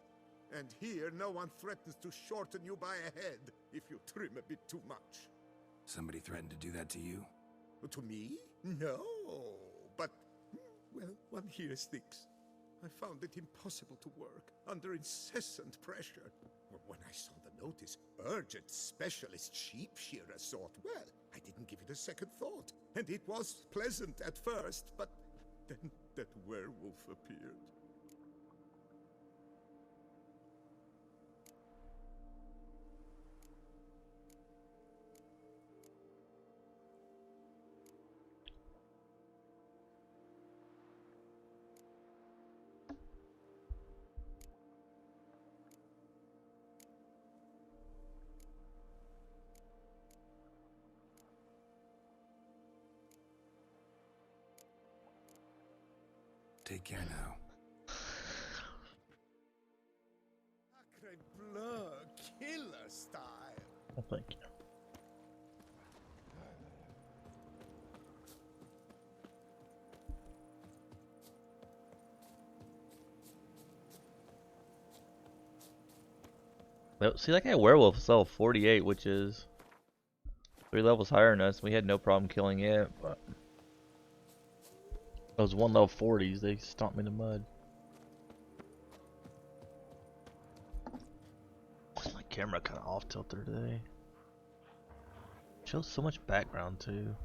And here, no one threatens to shorten you by a head if you trim a bit too much. Somebody threatened to do that to you? To me? No. But, well, one hears things. I found it impossible to work under incessant pressure. When I saw the notice, urgent specialist sheep shearer sort, well, I didn't give it a second thought. And it was pleasant at first, but then that werewolf appeared. Take care now. Sacre bleu, killer style. Oh, thank you. Well, see, that guy werewolf is level 48, which is 3 levels higher than us. We had no problem killing it, but those 1 level 40s, they stomped me in the mud. My camera kind of off tilter today. Shows so much background too.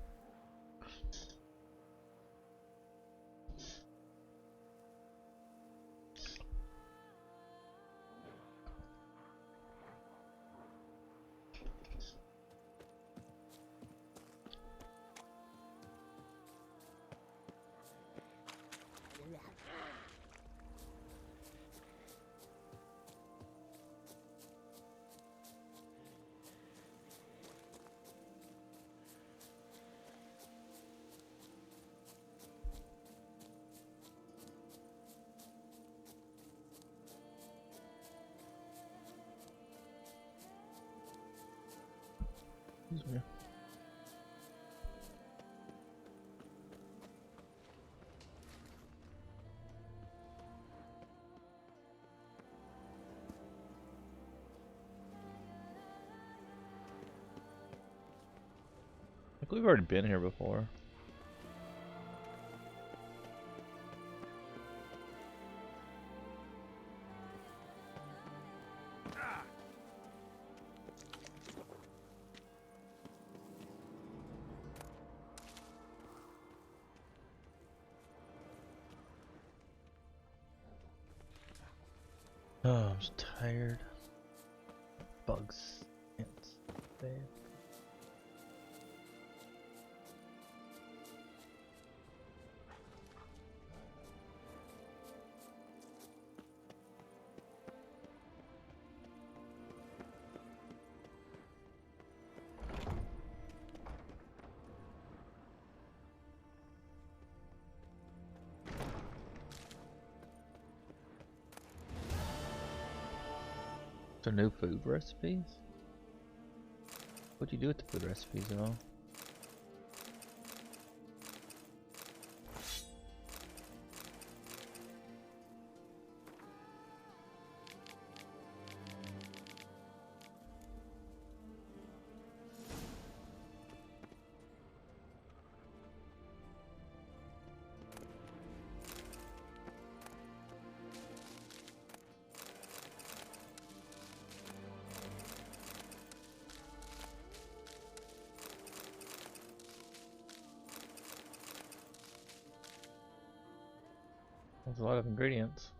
Excuse me. I think we've already been here before. Oh, I'm just tired. Bugs. Ants. Bad. So new food recipes? What'd you do with the food recipes at all? There's a lot of ingredients.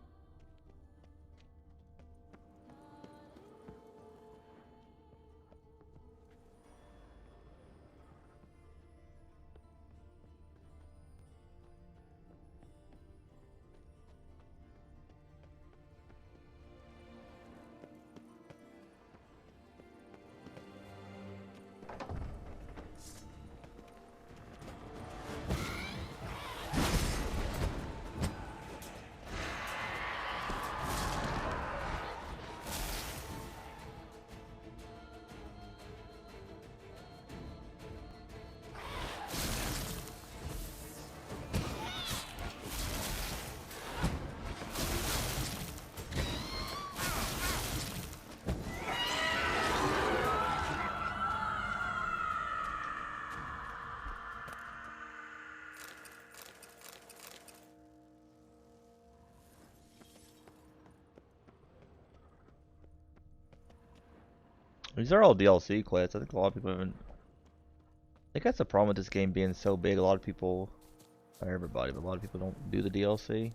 These are all DLC quests. I think a lot of people haven't. I think that's the problem with this game being so big. A lot of people, not everybody, but a lot of people don't do the DLC.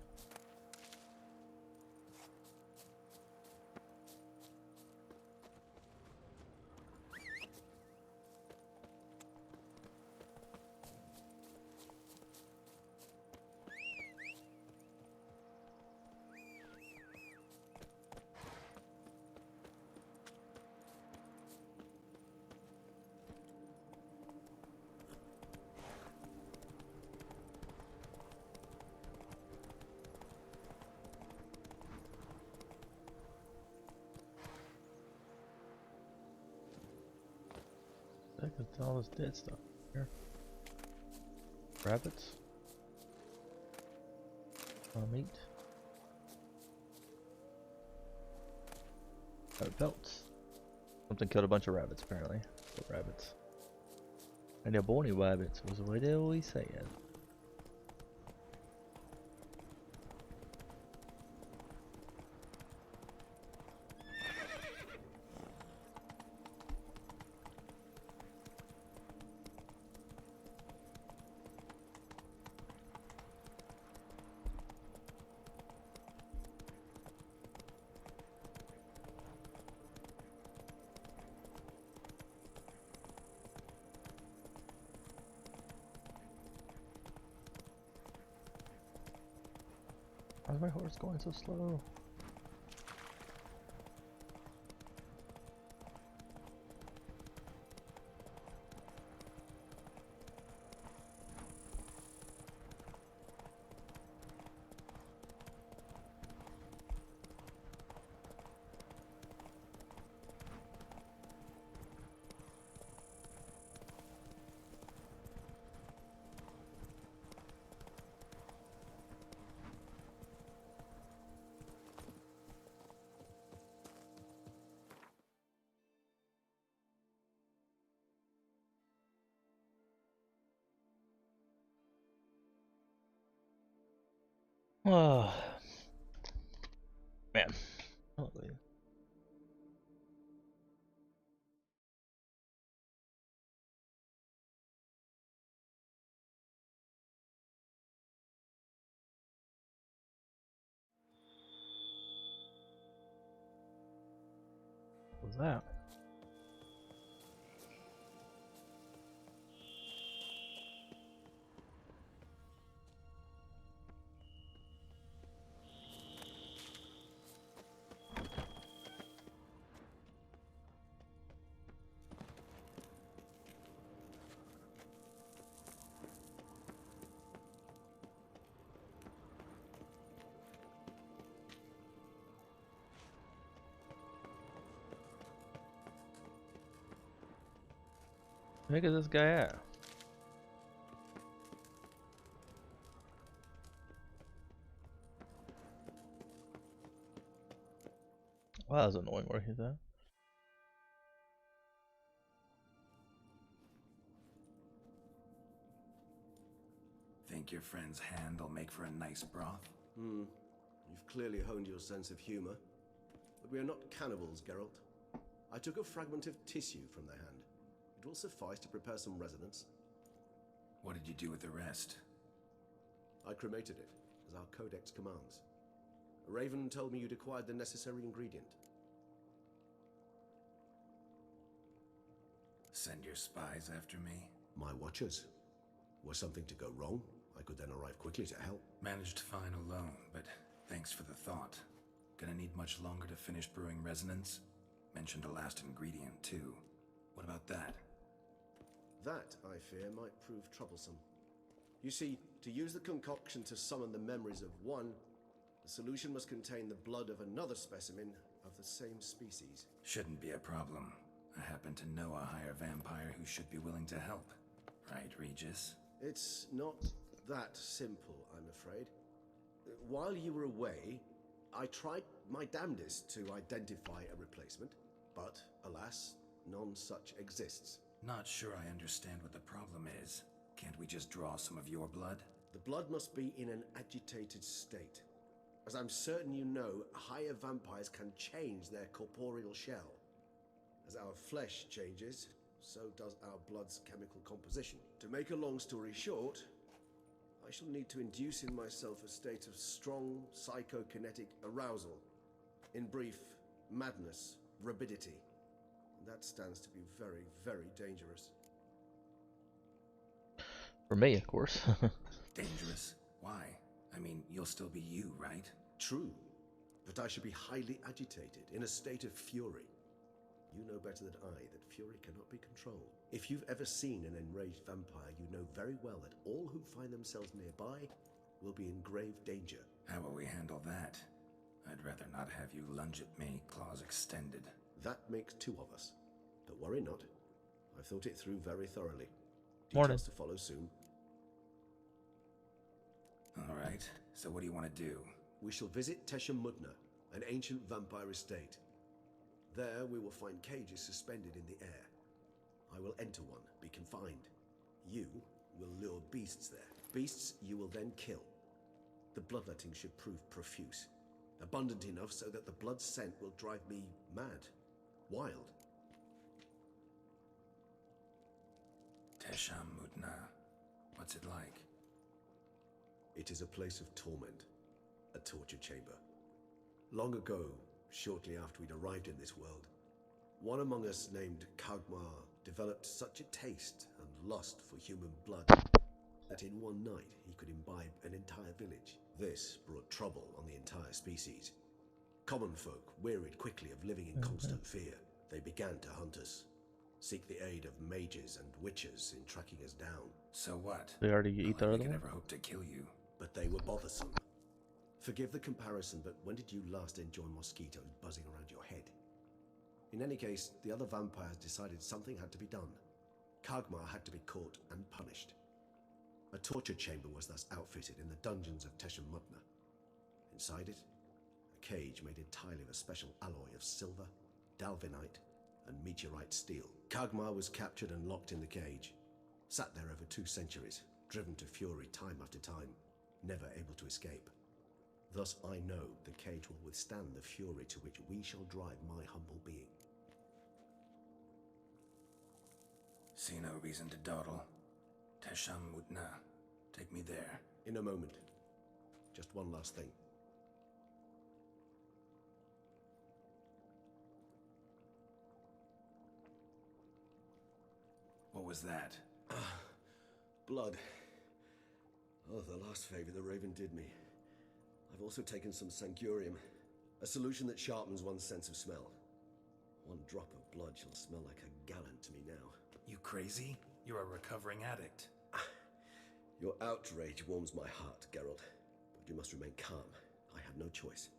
With all this dead stuff here. Rabbits. Meat. Rabbit pelts. Something killed a bunch of rabbits apparently. Rabbits. And they're bony rabbits was what they always said. Why is my horse going so slow? Oh man. Holy. What was that? Where is this guy at? Wow, that was annoying where he's at. Think your friend's hand will make for a nice broth? You've clearly honed your sense of humor. But we are not cannibals, Geralt. I took a fragment of tissue from their hand. It will suffice to prepare some resonance. What did you do with the rest? I cremated it, as our codex commands. Raven told me you'd acquired the necessary ingredient. Send your spies after me? My watchers. Were something to go wrong, I could then arrive quickly to help. Managed fine alone, but thanks for the thought. Gonna need much longer to finish brewing resonance? Mentioned a last ingredient, too. What about that? That, I fear, might prove troublesome. You see, to use the concoction to summon the memories of one, the solution must contain the blood of another specimen of the same species. Shouldn't be a problem. I happen to know a higher vampire who should be willing to help. Right, Regis? It's not that simple, I'm afraid. While you were away, I tried my damnedest to identify a replacement, but alas, none such exists. Not sure I understand what the problem is. Can't we just draw some of your blood? The blood must be in an agitated state. As I'm certain you know, higher vampires can change their corporeal shell. As our flesh changes, so does our blood's chemical composition. To make a long story short, I shall need to induce in myself a state of strong psychokinetic arousal. In brief, madness, rabidity. That stands to be very, very dangerous. For me, of course. Dangerous? Why? I mean, you'll still be you, right? True, but I should be highly agitated, in a state of fury. You know better than I that fury cannot be controlled. If you've ever seen an enraged vampire, you know very well that all who find themselves nearby will be in grave danger. How will we handle that? I'd rather not have you lunge at me, claws extended. That makes two of us. But worry not. I've thought it through very thoroughly. Morning. Details to follow soon. All right, so what do you want to do? We shall visit Teshem Mudna, an ancient vampire estate. There we will find cages suspended in the air. I will enter one, be confined. You will lure beasts there. Beasts you will then kill. The bloodletting should prove profuse. Abundant enough so that the blood scent will drive me mad. Wild. Teshem Mudna. What's it like? It is a place of torment. A torture chamber. Long ago, shortly after we'd arrived in this world, one among us named Kagmar developed such a taste and lust for human blood that in one night he could imbibe an entire village. This brought trouble on the entire species. Common folk wearied quickly of living in constant fear. They began to hunt us, seek the aid of mages and witches in tracking us down. So what? They already eat the How other they could one? ever hope to kill you? But they were bothersome. Forgive the comparison, but when did you last enjoy mosquitoes buzzing around your head? In any case, the other vampires decided something had to be done. Kagmar had to be caught and punished. A torture chamber was thus outfitted in the dungeons of Teshem Mudna. Inside it, a cage made entirely of a special alloy of silver, dalvinite, and meteorite steel. Kagmar was captured and locked in the cage. Sat there over 2 centuries, driven to fury time after time, never able to escape. Thus I know the cage will withstand the fury to which we shall drive my humble being. See no reason to dawdle. Teshem Mudna. Take me there. In a moment. Just one last thing. What was that? Blood. Oh, the last favor the Raven did me. I've also taken some Sancurium, a solution that sharpens one's sense of smell. One drop of blood shall smell like a gallon to me now. You crazy? You're a recovering addict. Your outrage warms my heart, Geralt, but you must remain calm. I have no choice.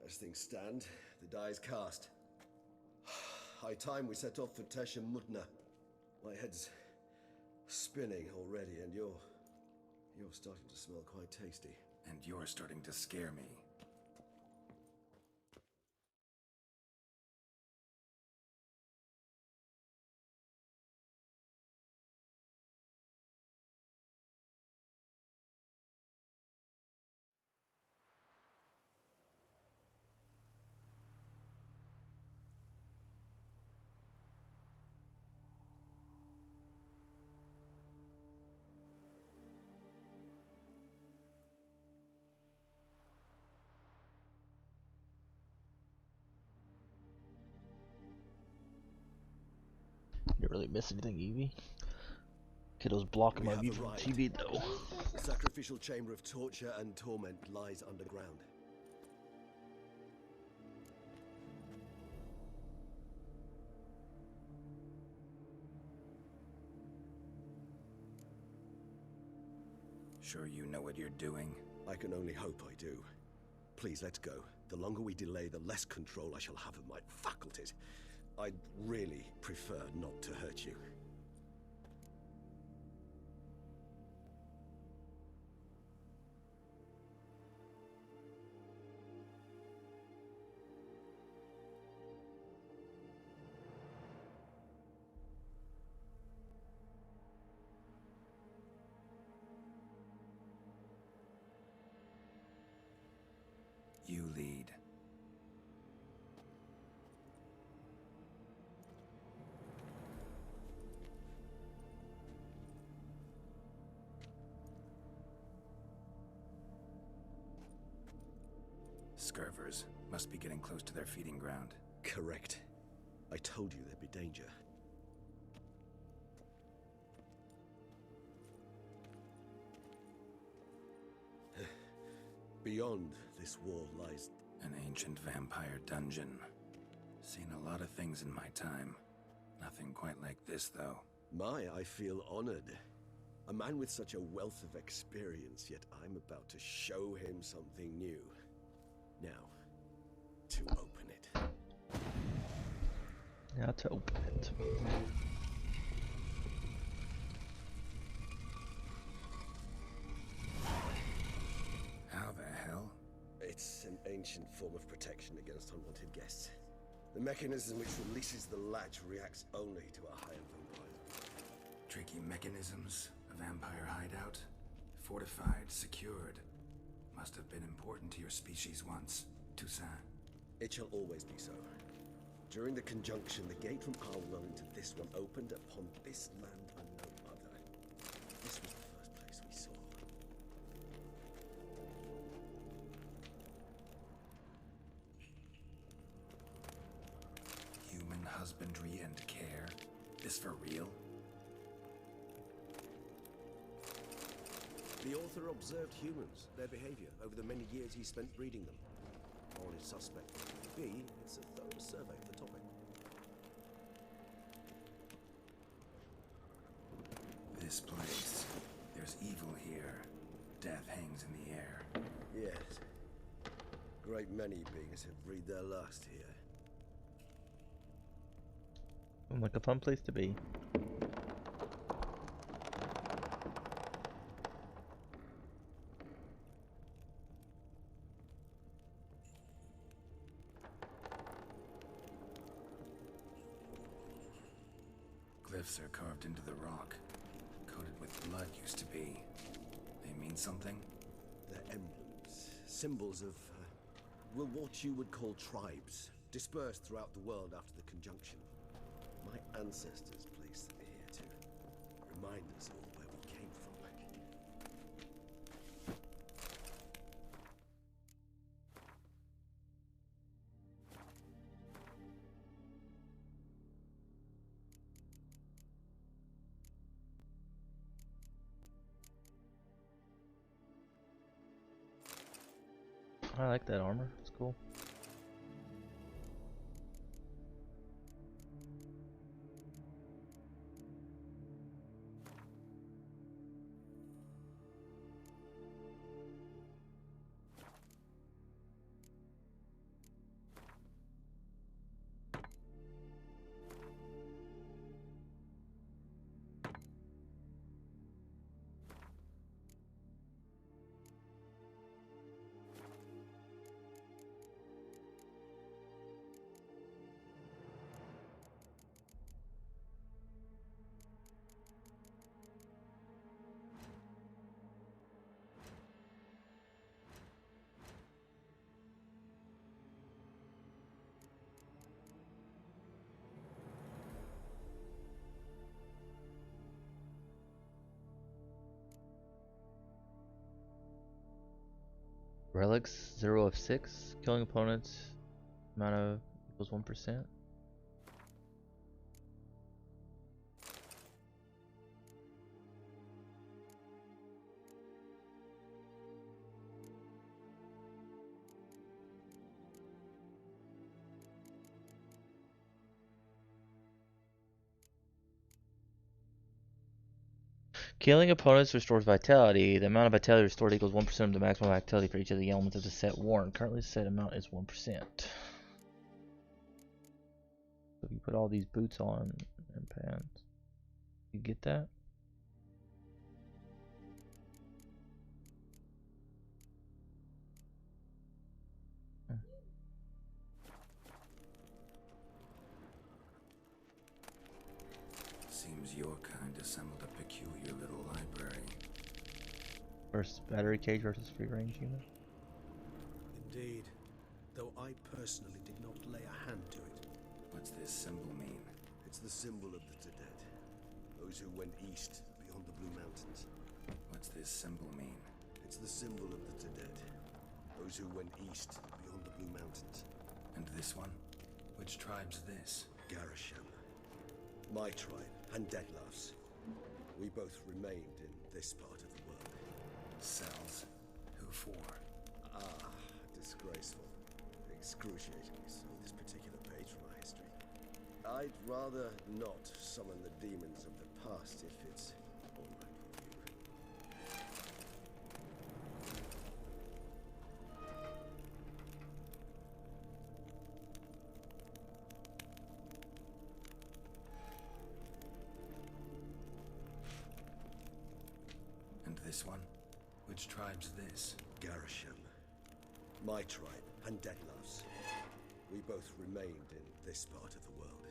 As things stand, the die is cast. High time we set off for Teshem Mudna. My head's spinning already, and you're starting to smell quite tasty. And you're starting to scare me. You didn't really miss anything, Evie. Kiddo's blocking my view from TV though. The sacrificial chamber of torture and torment lies underground. Sure you know what you're doing? I can only hope I do. Please, let's go. The longer we delay, the less control I shall have of my faculties. I'd really prefer not to hurt you. You lead. Scurvers must be getting close to their feeding ground. Correct. I told you there'd be danger. Beyond this wall lies An ancient vampire dungeon. Seen a lot of things in my time. Nothing quite like this, though. I feel honored. A man with such a wealth of experience, yet I'm about to show him something new. Now, to open it. Now to open it. How the hell? It's an ancient form of protection against unwanted guests. The mechanism which releases the latch reacts only to a higher vampire. Tricky mechanisms, a vampire hideout. Fortified, secured. Must have been important to your species once, Toussaint. It shall always be so. During the conjunction, the gate from our well into this one opened upon this land and no other. This was the first place we saw. Human husbandry and care? This for real? The author observed humans, their behavior, over the many years he spent breeding them. All is suspect may be, it's a thorough survey of the topic. This place. There's evil here. Death hangs in the air. Yes. Great many beings have breathed their last here. Like a fun place to be. Glyphs are carved into the rock. Coated with blood used to be. They mean something? They're emblems, symbols of, well, what you would call tribes, dispersed throughout the world after the conjunction. My ancestors placed them here to remind us all where we came from. I like that armor. It's cool. Relics 0 of 6. Killing opponents. Amount of equals 1%. Killing opponents restores vitality. The amount of vitality restored equals 1% of the maximum vitality for each of the elements of the set worn. Currently, the set amount is 1%. So if you put all these boots on and pants, you get that? Seems your kind assembled a peculiar little library. Versus battery cage versus free range unit. Indeed, though I personally did not lay a hand to it. What's this symbol mean? It's the symbol of the Tedet, those who went east beyond the Blue Mountains. What's this symbol mean? It's the symbol of the Tedet, those who went east beyond the Blue Mountains. And this one? Which tribe's this? Garisham. My tribe, and Detlef's. We both remained in this part of the world. Cells? Who for? Ah, disgraceful. Excruciatingly so, this particular page from our history. I'd rather not summon the demons of the past if it's all right with you. this one? Which tribe's this? Garisham. My tribe, and Detlav's. We both remained in this part of the world.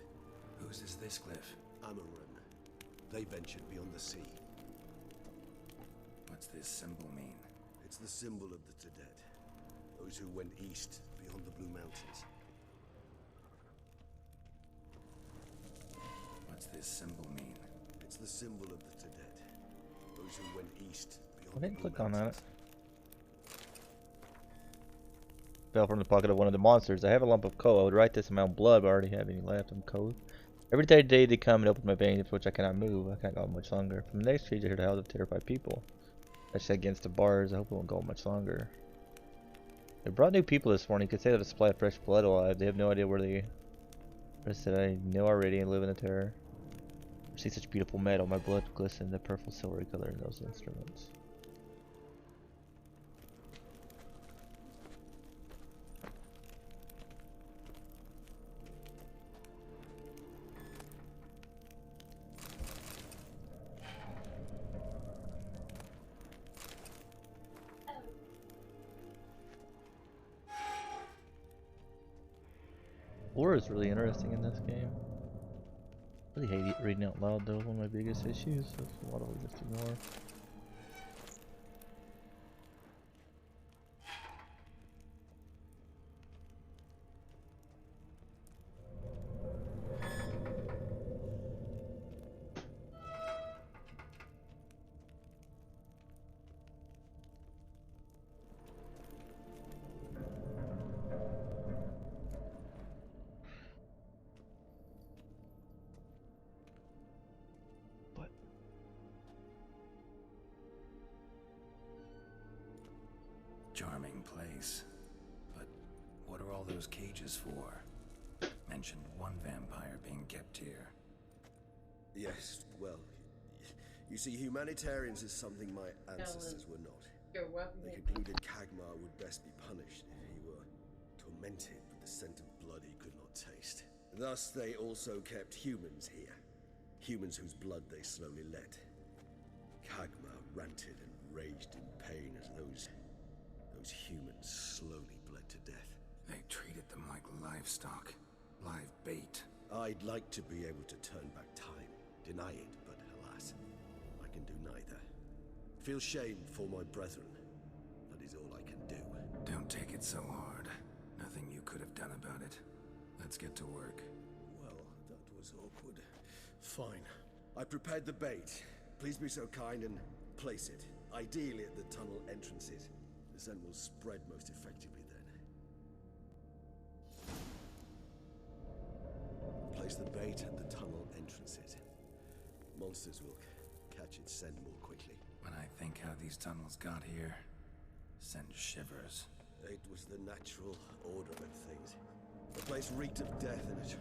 Whose is this cliff? Amarun. They ventured beyond the sea. What's this symbol mean? It's the symbol of the Tedet. Those who went east beyond the Blue Mountains. What's this symbol mean? It's the symbol of the Tedet. Those who went east beyond I the didn't Blue click on that. Mountains. Fell from the pocket of one of the monsters. I have a lump of coal. I would write this amount of blood, but I already have any left. I'm cold. Every day they come and open my veins, which I cannot move. I can't go much longer. From the next street, I hear the howls of terrified people. That's against the bars. I hope it won't go much longer. They brought new people this morning. Could say that a supply of fresh blood alive. They have no idea where they rest that I know already and live in the terror. I see such beautiful metal. My blood glistened the purple silvery color in those instruments. Lore is really interesting in this game. I really hate reading out loud though, one of my biggest issues. That's a lot of we just ignore. Charming place. But what are all those cages for? Mentioned one vampire being kept here. Yes, well, you see, humanitarians is something my ancestors were not. They concluded Kagmar would best be punished if he were tormented with the scent of blood he could not taste. Thus, they also kept humans here. Humans whose blood they slowly let. Kagmar ranted and raged in pain as those humans slowly bled to death. They treated them like livestock. Live bait. I'd like to be able to turn back time. Deny it, but alas, I can do neither. Feel shame for my brethren. That is all I can do. Don't take it so hard. Nothing you could have done about it. Let's get to work. Well, that was awkward. Fine. I prepared the bait. Please be so kind and place it. Ideally at the tunnel entrances. The scent will spread most effectively then. Place the bait at the tunnel entrances. Monsters will catch its scent more quickly. When I think how these tunnels got here, sends shivers. It was the natural order of things. The place reeked of death and it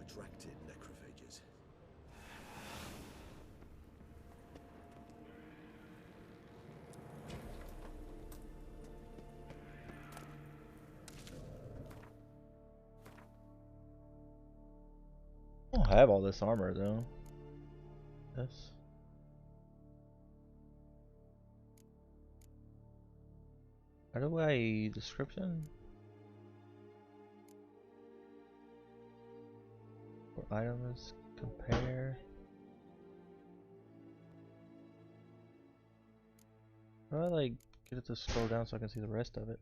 attracted necrophages. I don't have all this armor though. Yes. How do I description? For items, compare. How do I like get it to scroll down so I can see the rest of it?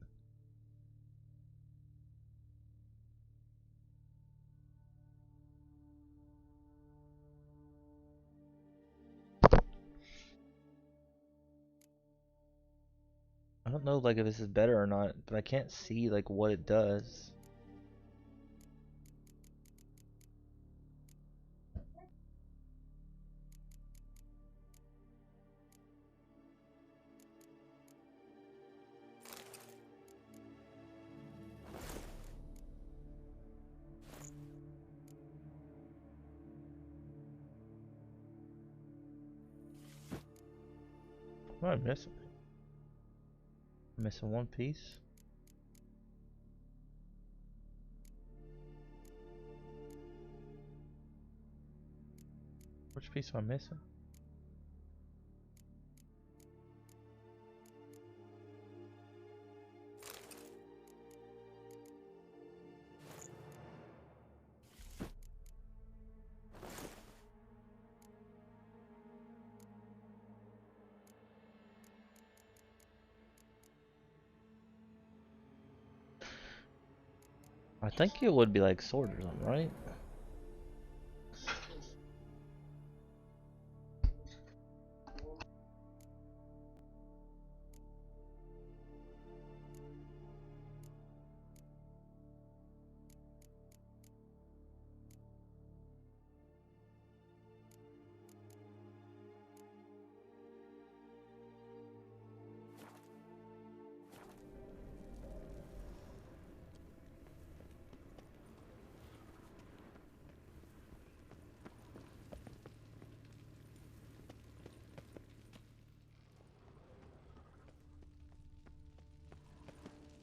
I don't know like if this is better or not, but I can't see like what it does. What am I missing? Missing one piece. Which piece am I missing? I think it would be like sword or something, right?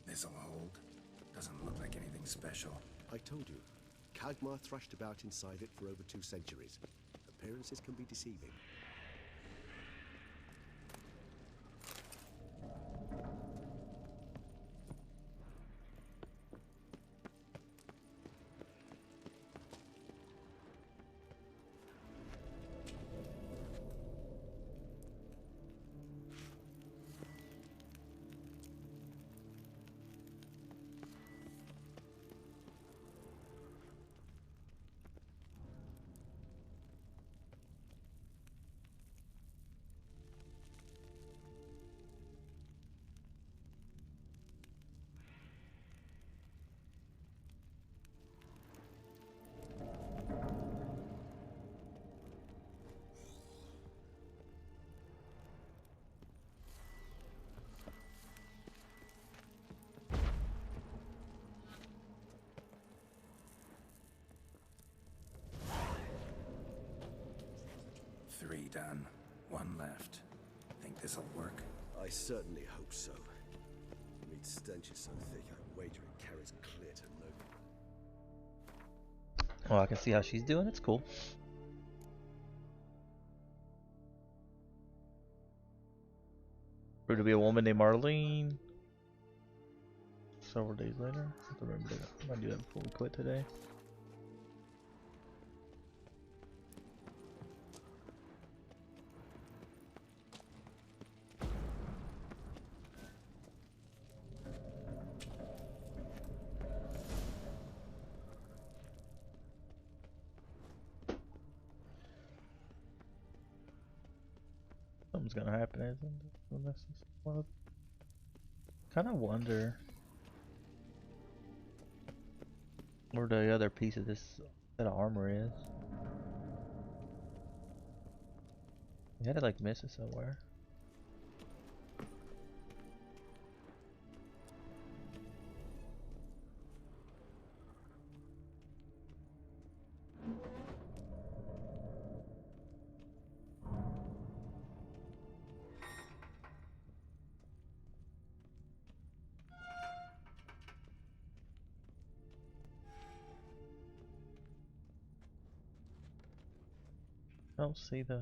This'll hold. Doesn't look like anything special. I told you, Kagmar thrashed about inside it for over 2 centuries. Appearances can be deceiving. Three done. One left. Think this'll work? I certainly hope so. The meat stench is so thick, I wager it carries clear to no. Oh, I can see how she's doing. It's cool. Grew to be a woman named Marlene. Several days later. I have to remember that. I might do that before we quit today. Something's gonna happen, isn't it? Unless it's well, kind of wonder where the other piece of this set of armor is. You had to like miss it somewhere. I don't see the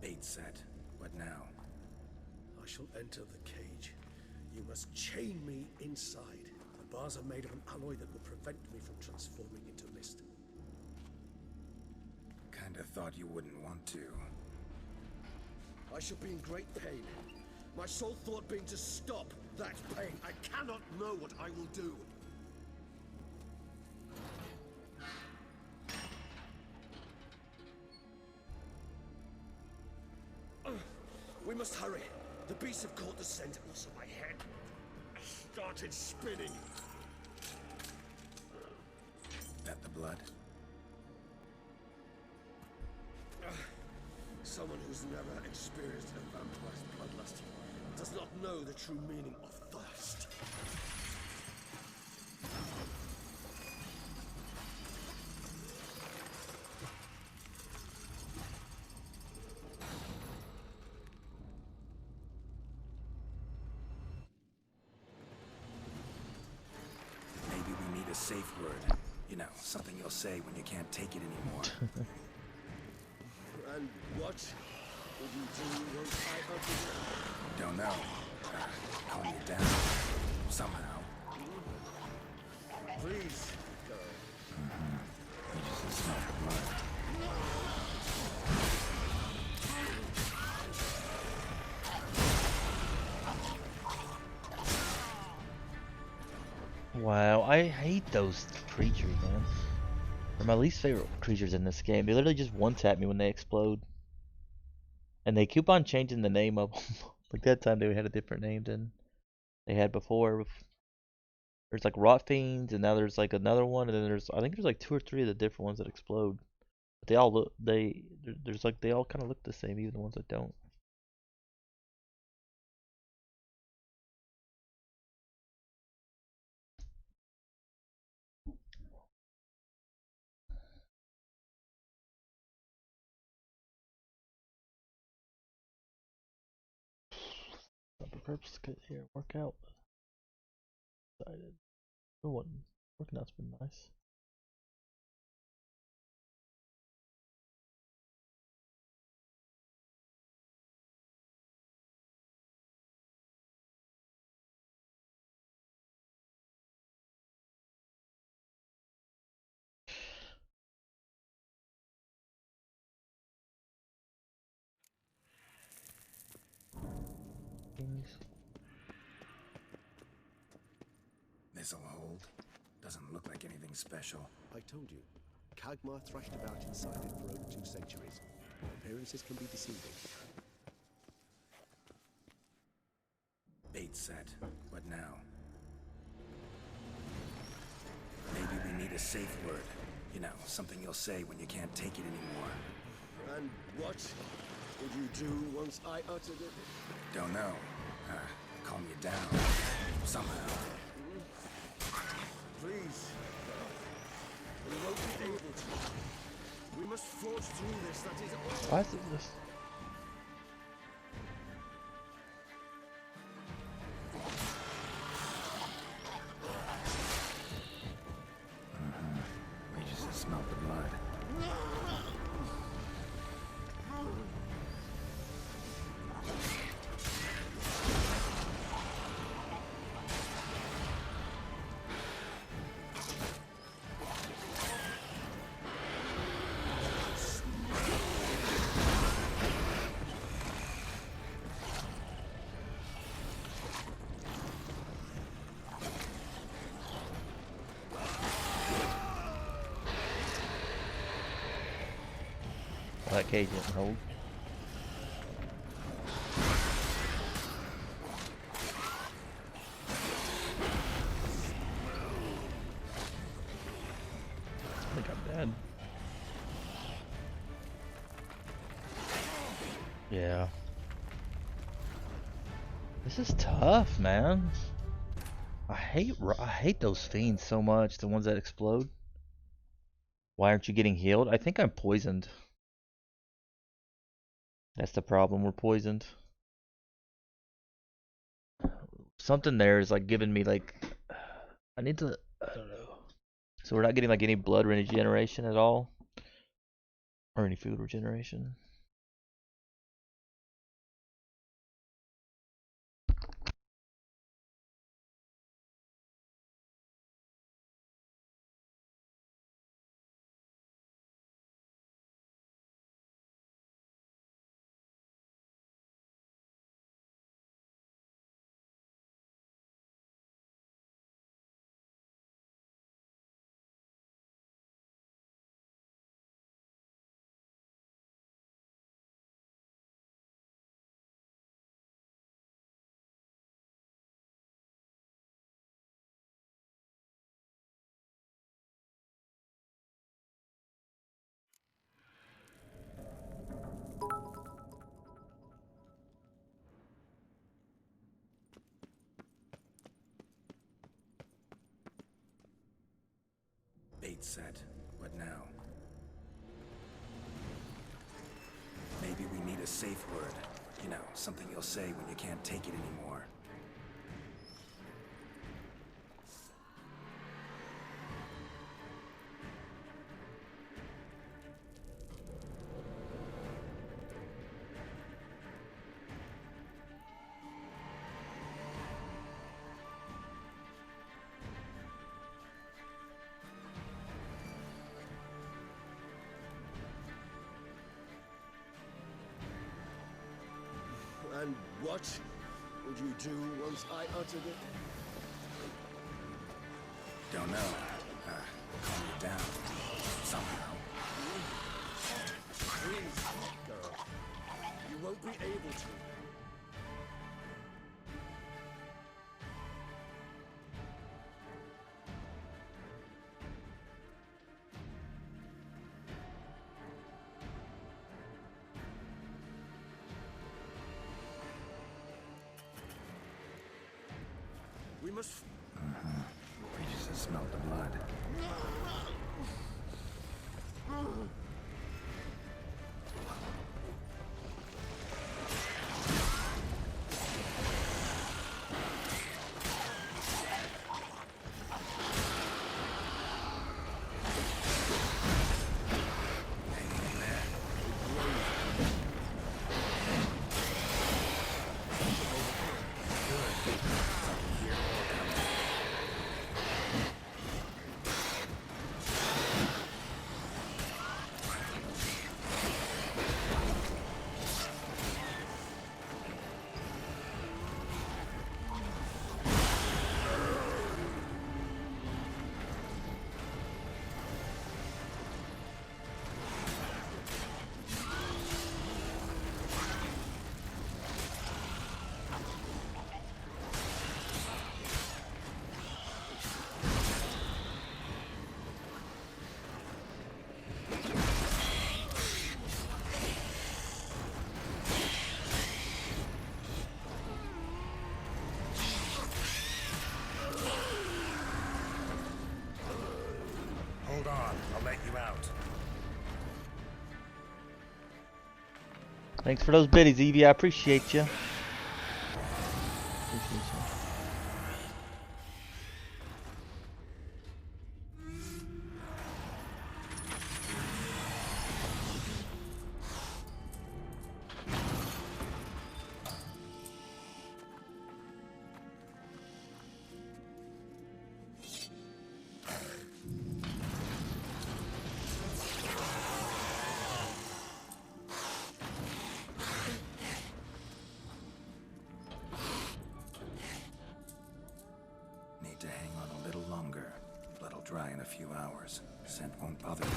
bait set. What now? I shall enter the cage. You must chain me inside. The bars are made of an alloy that will prevent me from transforming into mist. Kinda thought you wouldn't want to. I shall be in great pain. My sole thought being to stop that pain. I cannot know what I will do. We must hurry. The beasts have caught the scent. Also, my head started spinning. That the blood? Someone who's never experienced a vampire's bloodlust does not know the true meaning of thirst. Maybe we need a safe word. You know, something you'll say when you can't take it anymore. And what would you do once I uttered it? Don't know. Calm you down. Somehow. Please, go. You just smell the blood. Wow, I hate those creatures, man. They're my least favorite creatures in this game. They literally just one-tap me when they explode. And they keep on changing the name of them. Like that time they had a different name than they had before. There's like rot fiends, and now there's like another one, and then I think there's like 2 or 3 of the different ones that explode. But they all look, there's like, they all kind of look the same, even the ones that don't. Not the purpose to get here, work out. Excited. No one working out's been nice. This'll hold. Doesn't look like anything special. I told you, Kagmar thrashed about inside it for over 2 centuries. Appearances can be deceiving. Bait set. What now? Maybe we need a safe word. You know, something you'll say when you can't take it anymore. And what would you do once I uttered it? Don't know. Calm you down. Somehow. Please. We won't be able to. We must forge through this, that is all. Why is it this? We just smelled the blood. That cage didn't hold. I think I'm dead. Yeah. This is tough, man. I hate those fiends so much, the ones that explode. Why aren't you getting healed? I think I'm poisoned. That's the problem, we're poisoned. Something there is like giving me like, I need to, I don't know. So we're not getting like any blood regeneration at all? Or any food regeneration? Bait set. What now? Maybe we need a safe word. You know, something you'll say when you can't take it anymore. And what would you do once I uttered it? Don't know. Calm you down. Somehow. Please, Geralt. You won't be able to. We must... We just smelled the blood. Hold on, I'll let you out. Thanks for those biddies, Evie. I appreciate you. Need to hang on a little longer. Blood'll dry in a few hours. Scent won't bother me.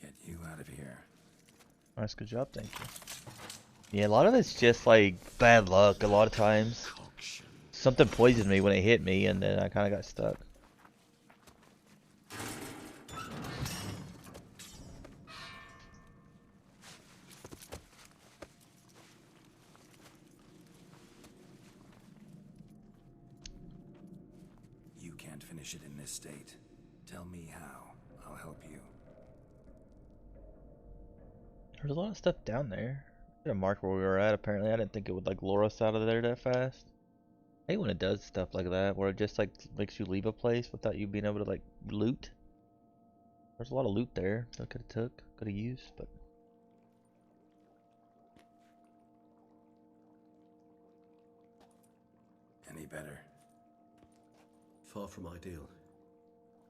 Get you out of here. Nice, good job, thank you. Yeah, a lot of it's just like bad luck a lot of times. Something poisoned me when it hit me and then I kind of got stuck. You can't finish it in this state. Tell me how. I'll help you. There's a lot of stuff down there. I didn't mark where we were at apparently. I didn't think it would like lure us out of there that fast. I hate when it does stuff like that, where it just like makes you leave a place without you being able to like loot. There's a lot of loot there that I could have took, could have used, but Any better? Far from ideal.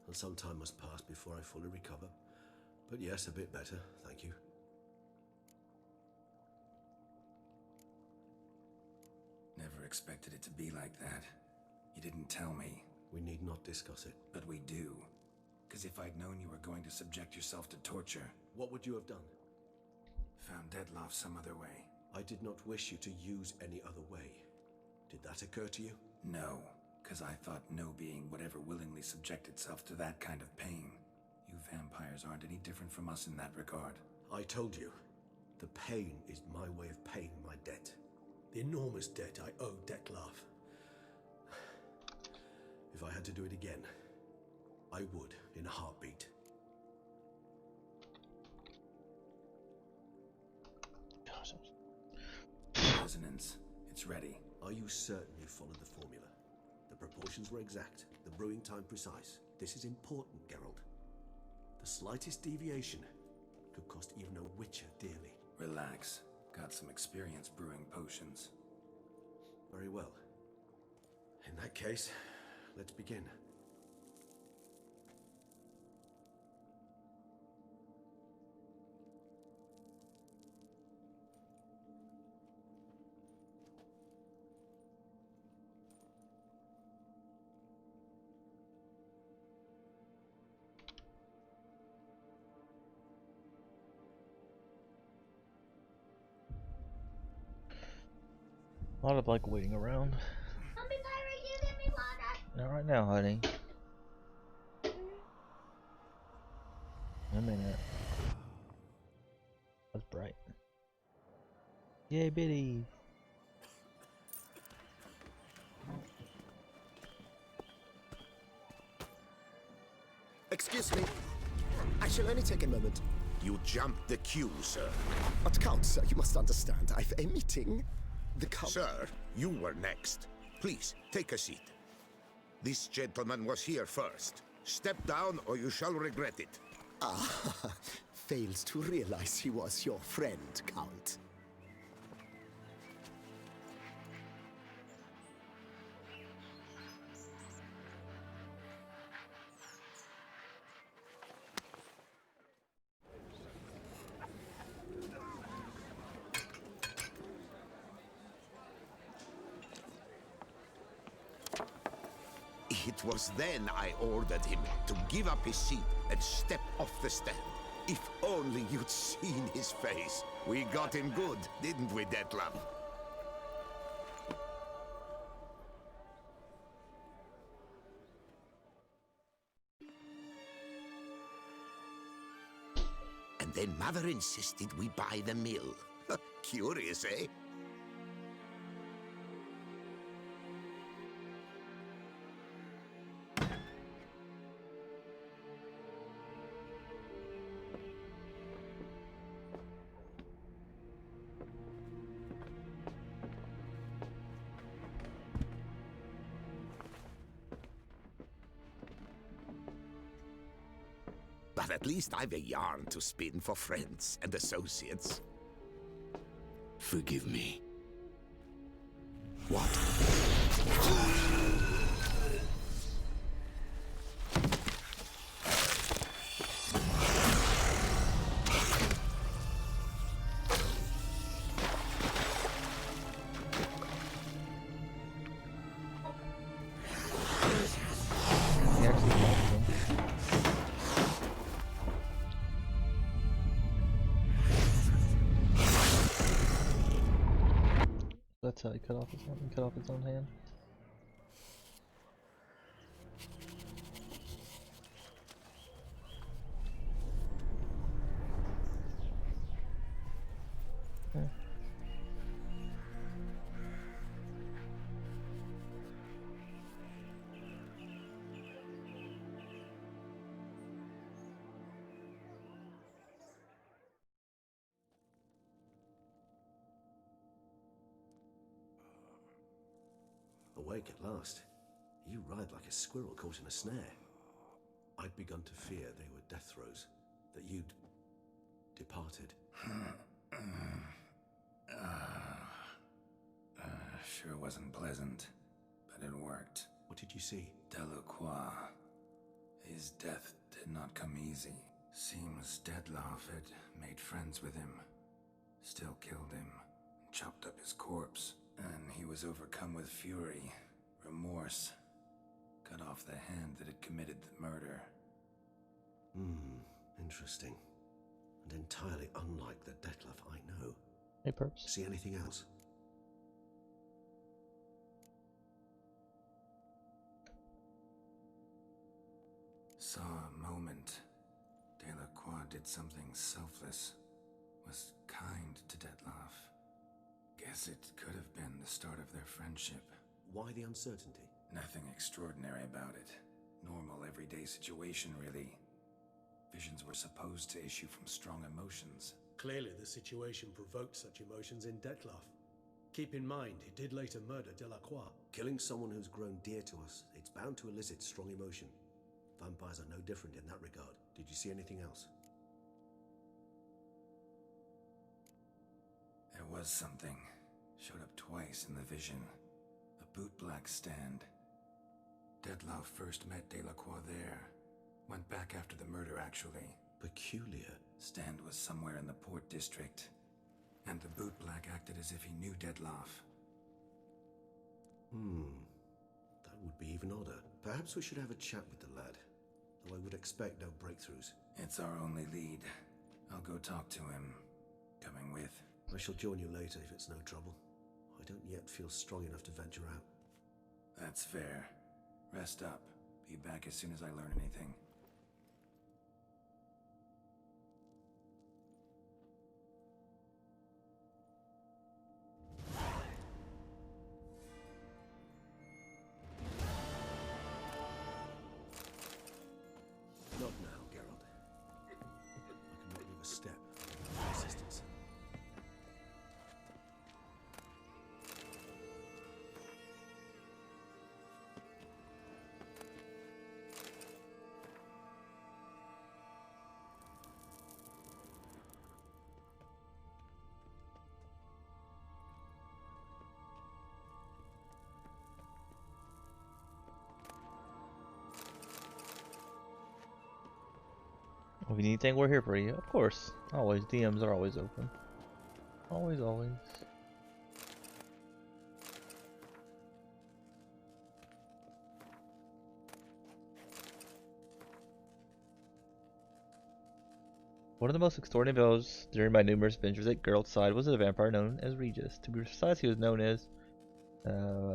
And some time must pass before I fully recover. But yes, a bit better, thank you. Never expected it to be like that. You didn't tell me. We need not discuss it. But we do. Because if I'd known you were going to subject yourself to torture... What would you have done? Found Dettlaff some other way. I did not wish you to use any other way. Did that occur to you? No, because I thought no being would ever willingly subject itself to that kind of pain. You vampires aren't any different from us in that regard. I told you, the pain is my way of paying my debt. The enormous debt I owe Dettlaff. If I had to do it again, I would in a heartbeat. Resonance. It's ready. Are you certain you followed the formula? The proportions were exact, the brewing time precise. This is important, Geralt. The slightest deviation could cost even a witcher dearly. Relax. Got some experience brewing potions. Very well. In that case, let's begin. A lot of like waiting around. Mommy Pirate, you give me water. Not right now, honey. A minute. That's bright. Yay, biddies. Excuse me. I shall only take a moment. You jumped the queue, sir. But Count, sir, you must understand. I've a meeting. The Count... Sir, you were next. Please, take a seat. This gentleman was here first. Step down or you shall regret it. Ah, fails to realize he was your friend, Count. It was then I ordered him to give up his seat and step off the stand. If only you'd seen his face. We got him good, didn't we, Detlef? And then Mother insisted we buy the mill. Curious, eh? But at least I've a yarn to spin for friends and associates. Forgive me. What? That's how he cut off his own hand. Awake at last. You ride like a squirrel caught in a snare. I'd begun to fear they were death throes, that you'd departed. Sure wasn't pleasant, but it worked. What did you see? Delacroix. His death did not come easy. Seems Detlef had made friends with him, still killed him, chopped up his corpse. And he was overcome with fury, remorse, cut off the hand that had committed the murder. Interesting. And entirely unlike the Detlef I know. Hey, Perps. See anything else? Saw a moment. Delacroix did something selfless, was kind to Detlef. Guess it could have been the start of their friendship. Why the uncertainty? Nothing extraordinary about it. Normal, everyday situation, really. Visions were supposed to issue from strong emotions. Clearly the situation provoked such emotions in Detlef. Keep in mind, he did later murder Delacroix. Killing someone who's grown dear to us, it's bound to elicit strong emotion. Vampires are no different in that regard. Did you see anything else? There was something. Showed up twice in the vision. bootblack stand. Dettlaff first met Delacroix there. Went back after the murder, actually. Peculiar. Stand was somewhere in the port district. And the bootblack acted as if he knew Dettlaff. That would be even odder. Perhaps we should have a chat with the lad. Though I would expect no breakthroughs. It's our only lead. I'll go talk to him. Coming with. I shall join you later if it's no trouble. I don't yet feel strong enough to venture out. That's fair. Rest up. Be back as soon as I learn anything. Not now, Geralt. I cannot move a step without assistance. If you need anything, we're here for you. Of course. Always. DMs are always open. Always, always. One of the most extraordinary battles during my numerous adventures at Geralt's side was a vampire known as Regis. To be precise, he was known as,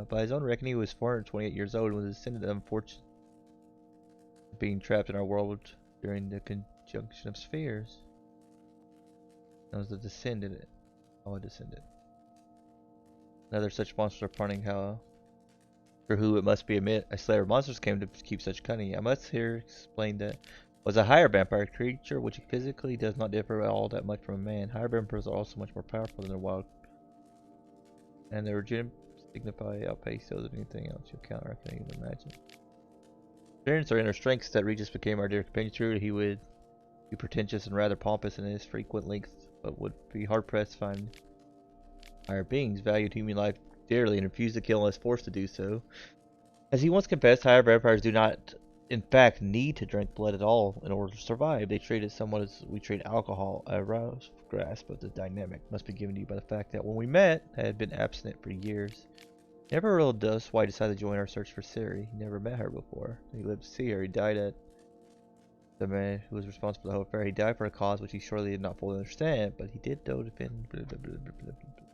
by his own reckoning, he was 428 years old and was a descendant of unfortunate being trapped in our world during the conjunction of spheres. That was a descendant. Oh, a descendant. Another such monsters are punning how, for who it must be admit, a slayer of monsters came to keep such cunning. I must here explain that was a higher vampire creature which physically does not differ all that much from a man. Higher vampires are also much more powerful than their wild, and their regime signify outpace those of anything else you counter. I can't even imagine. Experience or inner strengths that Regis became our dear companion. True, he would be pretentious and rather pompous in his frequent length, but would be hard pressed to find higher beings valued human life dearly and refused to kill unless forced to do so. As he once confessed, higher vampires do not, in fact, need to drink blood at all in order to survive. They treat it somewhat as we treat alcohol. A rough grasp of the dynamic must be given to you by the fact that when we met, I had been abstinent for years. Never revealed us why he decided to join our search for Ciri. He never met her before. He lived to see her. He died at the man who was responsible for the whole affair. He died for a cause which he surely did not fully understand, but he did though defend. Blah, blah, blah, blah, blah, blah.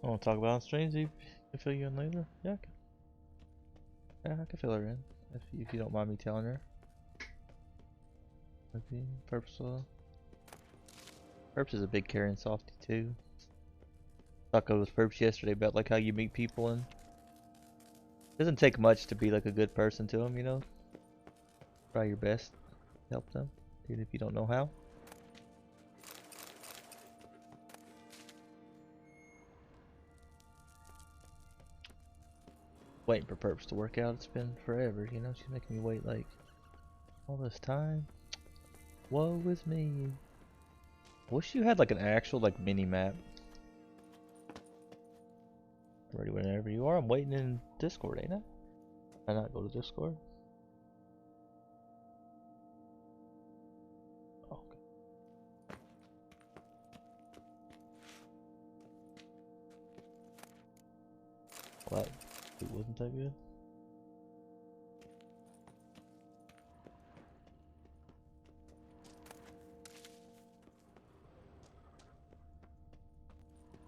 I want to talk about on streams. You can fill you in later. Yeah, I can fill her in if you don't mind me telling her. Okay, Purpose is a big carrying softy too. Talked with Purpose yesterday about like how you meet people, and it doesn't take much to be like a good person to them, you know. Try your best to help them, even if you don't know how. Waiting for Purpose to work out. It's been forever, you know. She's making me wait like all this time. Woe is me. Wish you had like an actual like mini map. Ready whenever you are. I'm waiting in Discord, ain't I? Why not go to Discord? Oh, okay. What? It wasn't that good?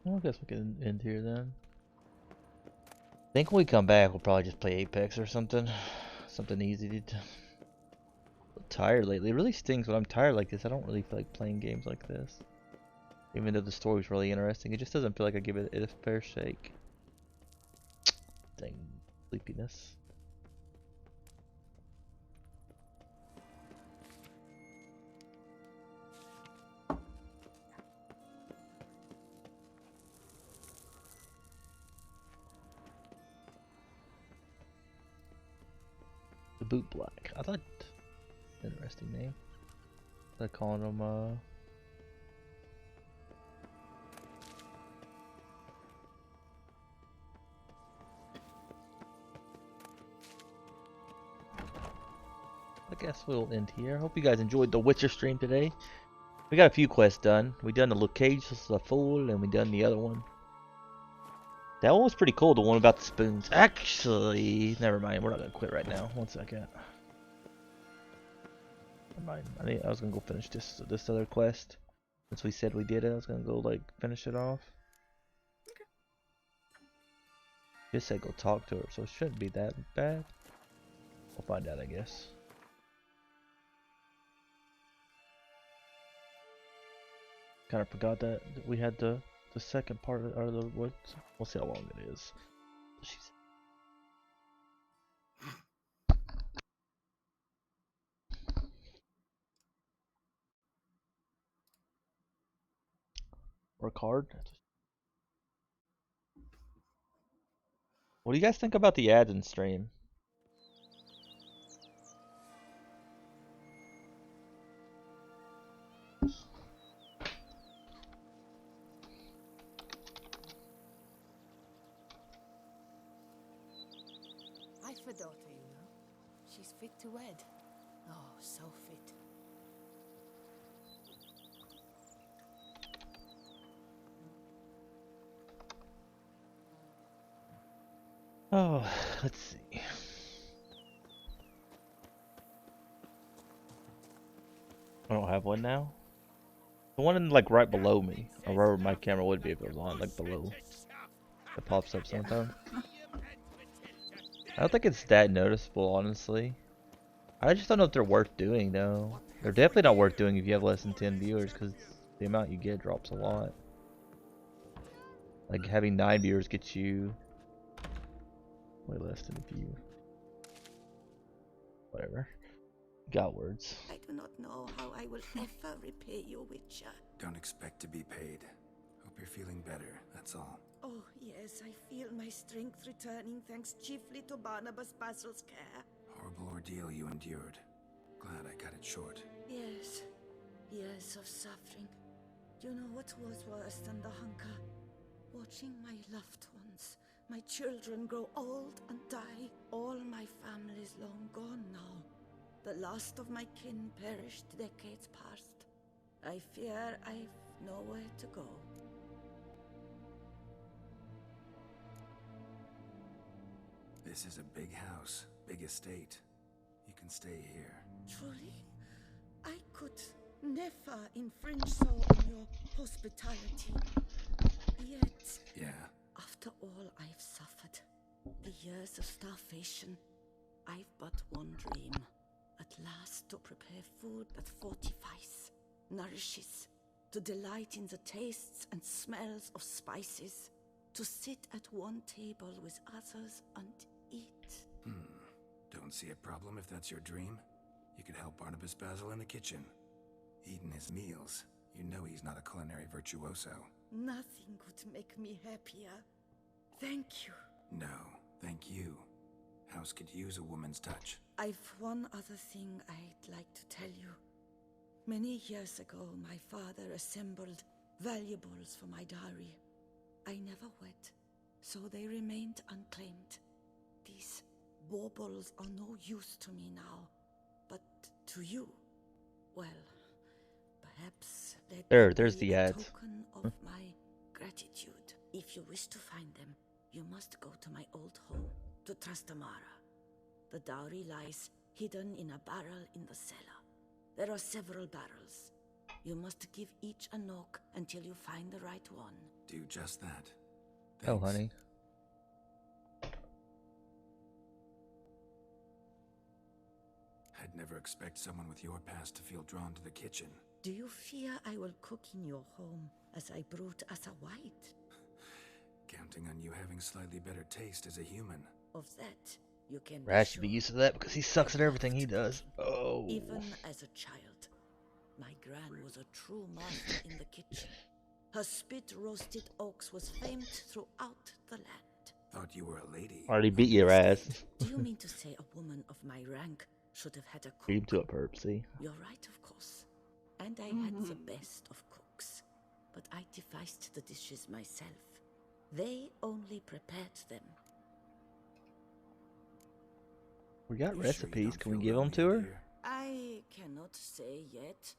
Well, I guess we can end here then. I think when we come back, we'll probably just play Apex or something. Something easy to do. I'm tired lately. It really stings when I'm tired like this. I don't really feel like playing games like this. Even though the story's really interesting, it just doesn't feel like I give it a fair shake. Dang, sleepiness. Boot Black. I thought, interesting name. They're calling him, I guess we'll end here. Hope you guys enjoyed the Witcher stream today. We got a few quests done. We done the Lucagus the Fool, and we done the other one. That one was pretty cool, the one about the spoons. Actually, never mind. We're not gonna quit right now. 1 second. Never mind. I was gonna go finish this other quest. Since we said we did it, I was gonna go like finish it off. Okay. Just said go talk to her, so it shouldn't be that bad. We'll find out, I guess. Kind of forgot that we had the second part of the what? We'll see how long it is. She's work hard. What do you guys think about the ads in stream? I've a daughter, you know. She's fit to wed. Oh, so fit. Oh, let's see. I don't have one now. The one like right below me, or wherever my camera would be if it was on, like below. It pops up sometimes. I don't think it's that noticeable, honestly. I just don't know if they're worth doing, though. They're definitely not worth doing if you have less than 10 viewers, because the amount you get drops a lot. Like, having 9 viewers gets you way less than a view. Whatever. Got words. I do not know how I will ever repay you, Witcher. Don't expect to be paid. Hope you're feeling better, that's all. Oh, yes, I feel my strength returning thanks chiefly to Barnabas Basil's care. Horrible ordeal you endured. Glad I cut it short. Yes, years of suffering. Do you know what was worse than the hunger? Watching my loved ones, my children grow old and die. All my family is long gone now. The last of my kin perished decades past. I fear I've nowhere to go. This is a big house, big estate. You can stay here. Truly? I could never infringe so on your hospitality. Yet... Yeah. After all I've suffered, the years of starvation, I've but one dream. At last to prepare food that fortifies, nourishes, to delight in the tastes and smells of spices, to sit at one table with others and eat. Don't see a problem if that's your dream. You could help Barnabas Basil in the kitchen. Eating his meals. You know he's not a culinary virtuoso. Nothing could make me happier. Thank you. No, thank you. House could use a woman's touch. I've one other thing I'd like to tell you. Many years ago, my father assembled valuables for my dowry. I never wed, so they remained unclaimed. These baubles are no use to me now, but to you, well, perhaps there's the ads. Token of my gratitude. If you wish to find them, you must go to my old home, to Trastamara. The dowry lies hidden in a barrel in the cellar. There are several barrels. You must give each a knock until you find the right one. Do just that. Oh, honey. I'd never expect someone with your past to feel drawn to the kitchen. Do you fear I will cook in your home as I brewed as a white? Counting on you having slightly better taste as a human. Of that, you can Rash should be used to that because he sucks at everything he does. Oh. Even as a child, my gran was a true master in the kitchen. Her spit-roasted oaks was famed throughout the land. thought you were a lady. Already beat your ass. Do you mean to say a woman of my rank should have had a cook? Beat him to a perp, see? You're right, of course. And I had the best of cooks. But I devised the dishes myself. They only prepared them. We got You recipes. sure Can we you give don't them feel to lonely, her? dear? I cannot say yet.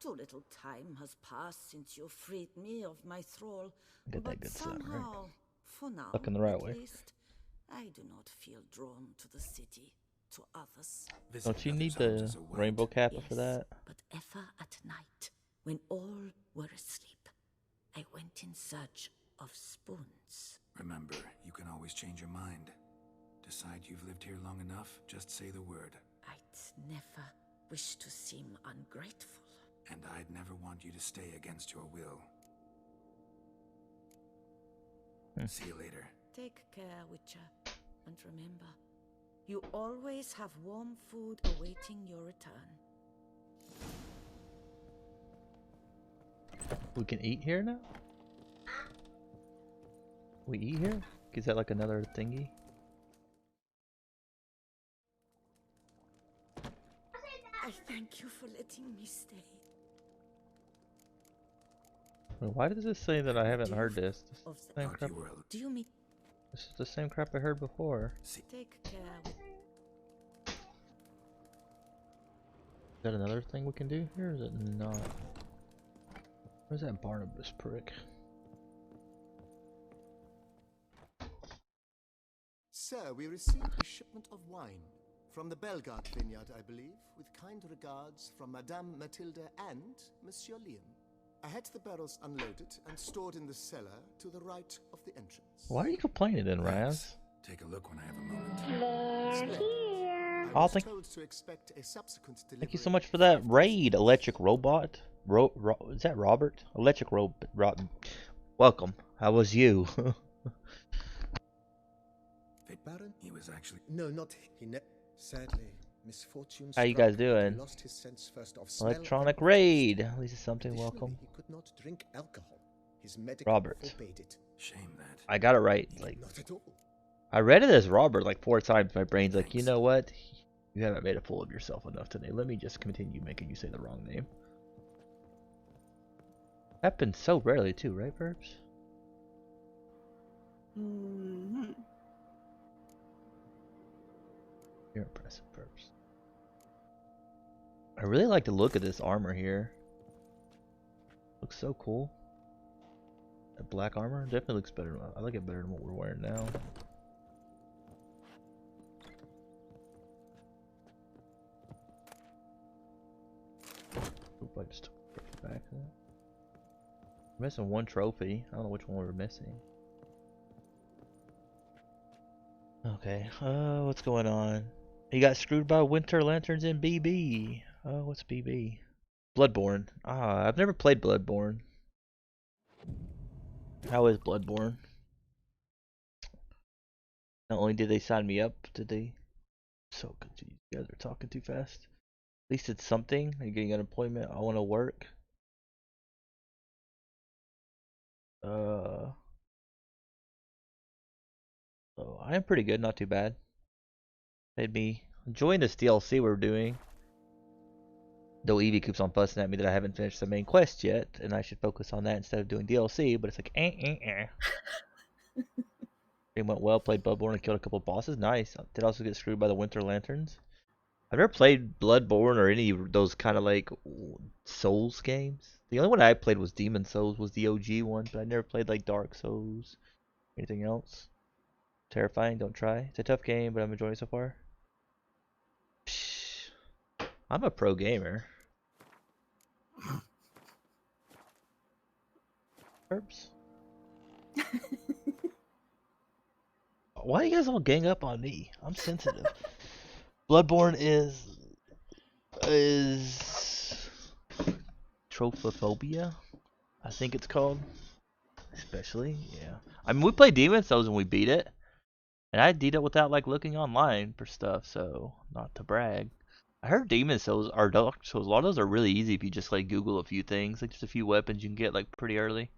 Too little time has passed since you freed me of my thrall. Get that But good stuff, right? somehow, for now, Looking the right at way. least, I do not feel drawn to the city, to others. Visit Don't you others' need homes the as a wight. rainbow kappa for Yes, that? but ever at night, when all were asleep, I went in search of spoons. Remember, you can always change your mind. Decide you've lived here long enough, just say the word. I'd never wish to seem ungrateful. And I'd never want you to stay against your will. See you later. Take care, Witcher. And remember, you always have warm food awaiting your return. We can eat here now? We eat here? Is that like another thingy? I thank you for letting me stay. Wait, why does this say that I haven't heard this? This is Of the same Thought crap. you were a Do you mean? This is the same crap I heard before. Take care. Is that another thing we can do here? Or is it not? Where's that Barnabas prick? Sir, we received a shipment of wine from the Belgard vineyard, I believe, with kind regards from Madame Matilda and Monsieur Liam. I had the barrels unloaded and stored in the cellar to the right of the entrance. Why are you complaining then, Raz? Take a look when I have a moment. I Oh, was thank, told to expect a subsequent delivery. thank you so much for that raid, Electric Robot. Is that Robert? Electric Welcome. How was you? Baron? He was actually... No, not he. Sadly, misfortune. How you struck guys doing? He lost his sense first of smell Electronic and raid. taste. At least it's something. Additionally, Welcome. He could not drink alcohol. His medical Robert. forbade it. Shame that. I got it right. Like, Not at all. I read it as Robert like 4 times. My brain's like, you know what? You haven't made a fool of yourself enough today. Let me just continue making you say the wrong name. Happens so rarely too, right, Verbs? Mm-hmm. You're impressive, Verbs. I really like the look of this armor here. Looks so cool. That black armor definitely looks better. I like it better than what we're wearing now. Oop, I just took it back. We're missing 1 trophy. I don't know which one we're missing. Okay, what's going on? He got screwed by Winter Lanterns in BB. Oh, what's BB? Bloodborne. Ah, I've never played Bloodborne. How is Bloodborne? Not only did they sign me up, did they? So confused. You guys are talking too fast. At least it's something. Are you getting unemployment? I want to work. So I am pretty good, not too bad. Made me enjoying this DLC we're doing. Though Evie keeps on busting at me that I haven't finished the main quest yet, and I should focus on that instead of doing DLC, but it's like, It went well, played Bloodborne and killed a couple bosses, nice. Did also get screwed by the Winter Lanterns. I've never played Bloodborne or any of those kind of like Souls games. The only one I played was Demon Souls, was the OG one, but I never played like Dark Souls. Anything else? Terrifying, don't try. It's a tough game, but I'm enjoying it so far. Psh, I'm a pro gamer. Herbs. Why do you guys all gang up on me? I'm sensitive. Bloodborne is trophophobia, I think it's called. Especially, yeah. I mean, we played Demon Souls and we beat it. And I did it without like looking online for stuff, so not to brag. I heard Demon Souls or Dark Souls, a lot of those are really easy if you just like Google a few things. Like there's a few weapons you can get like pretty early.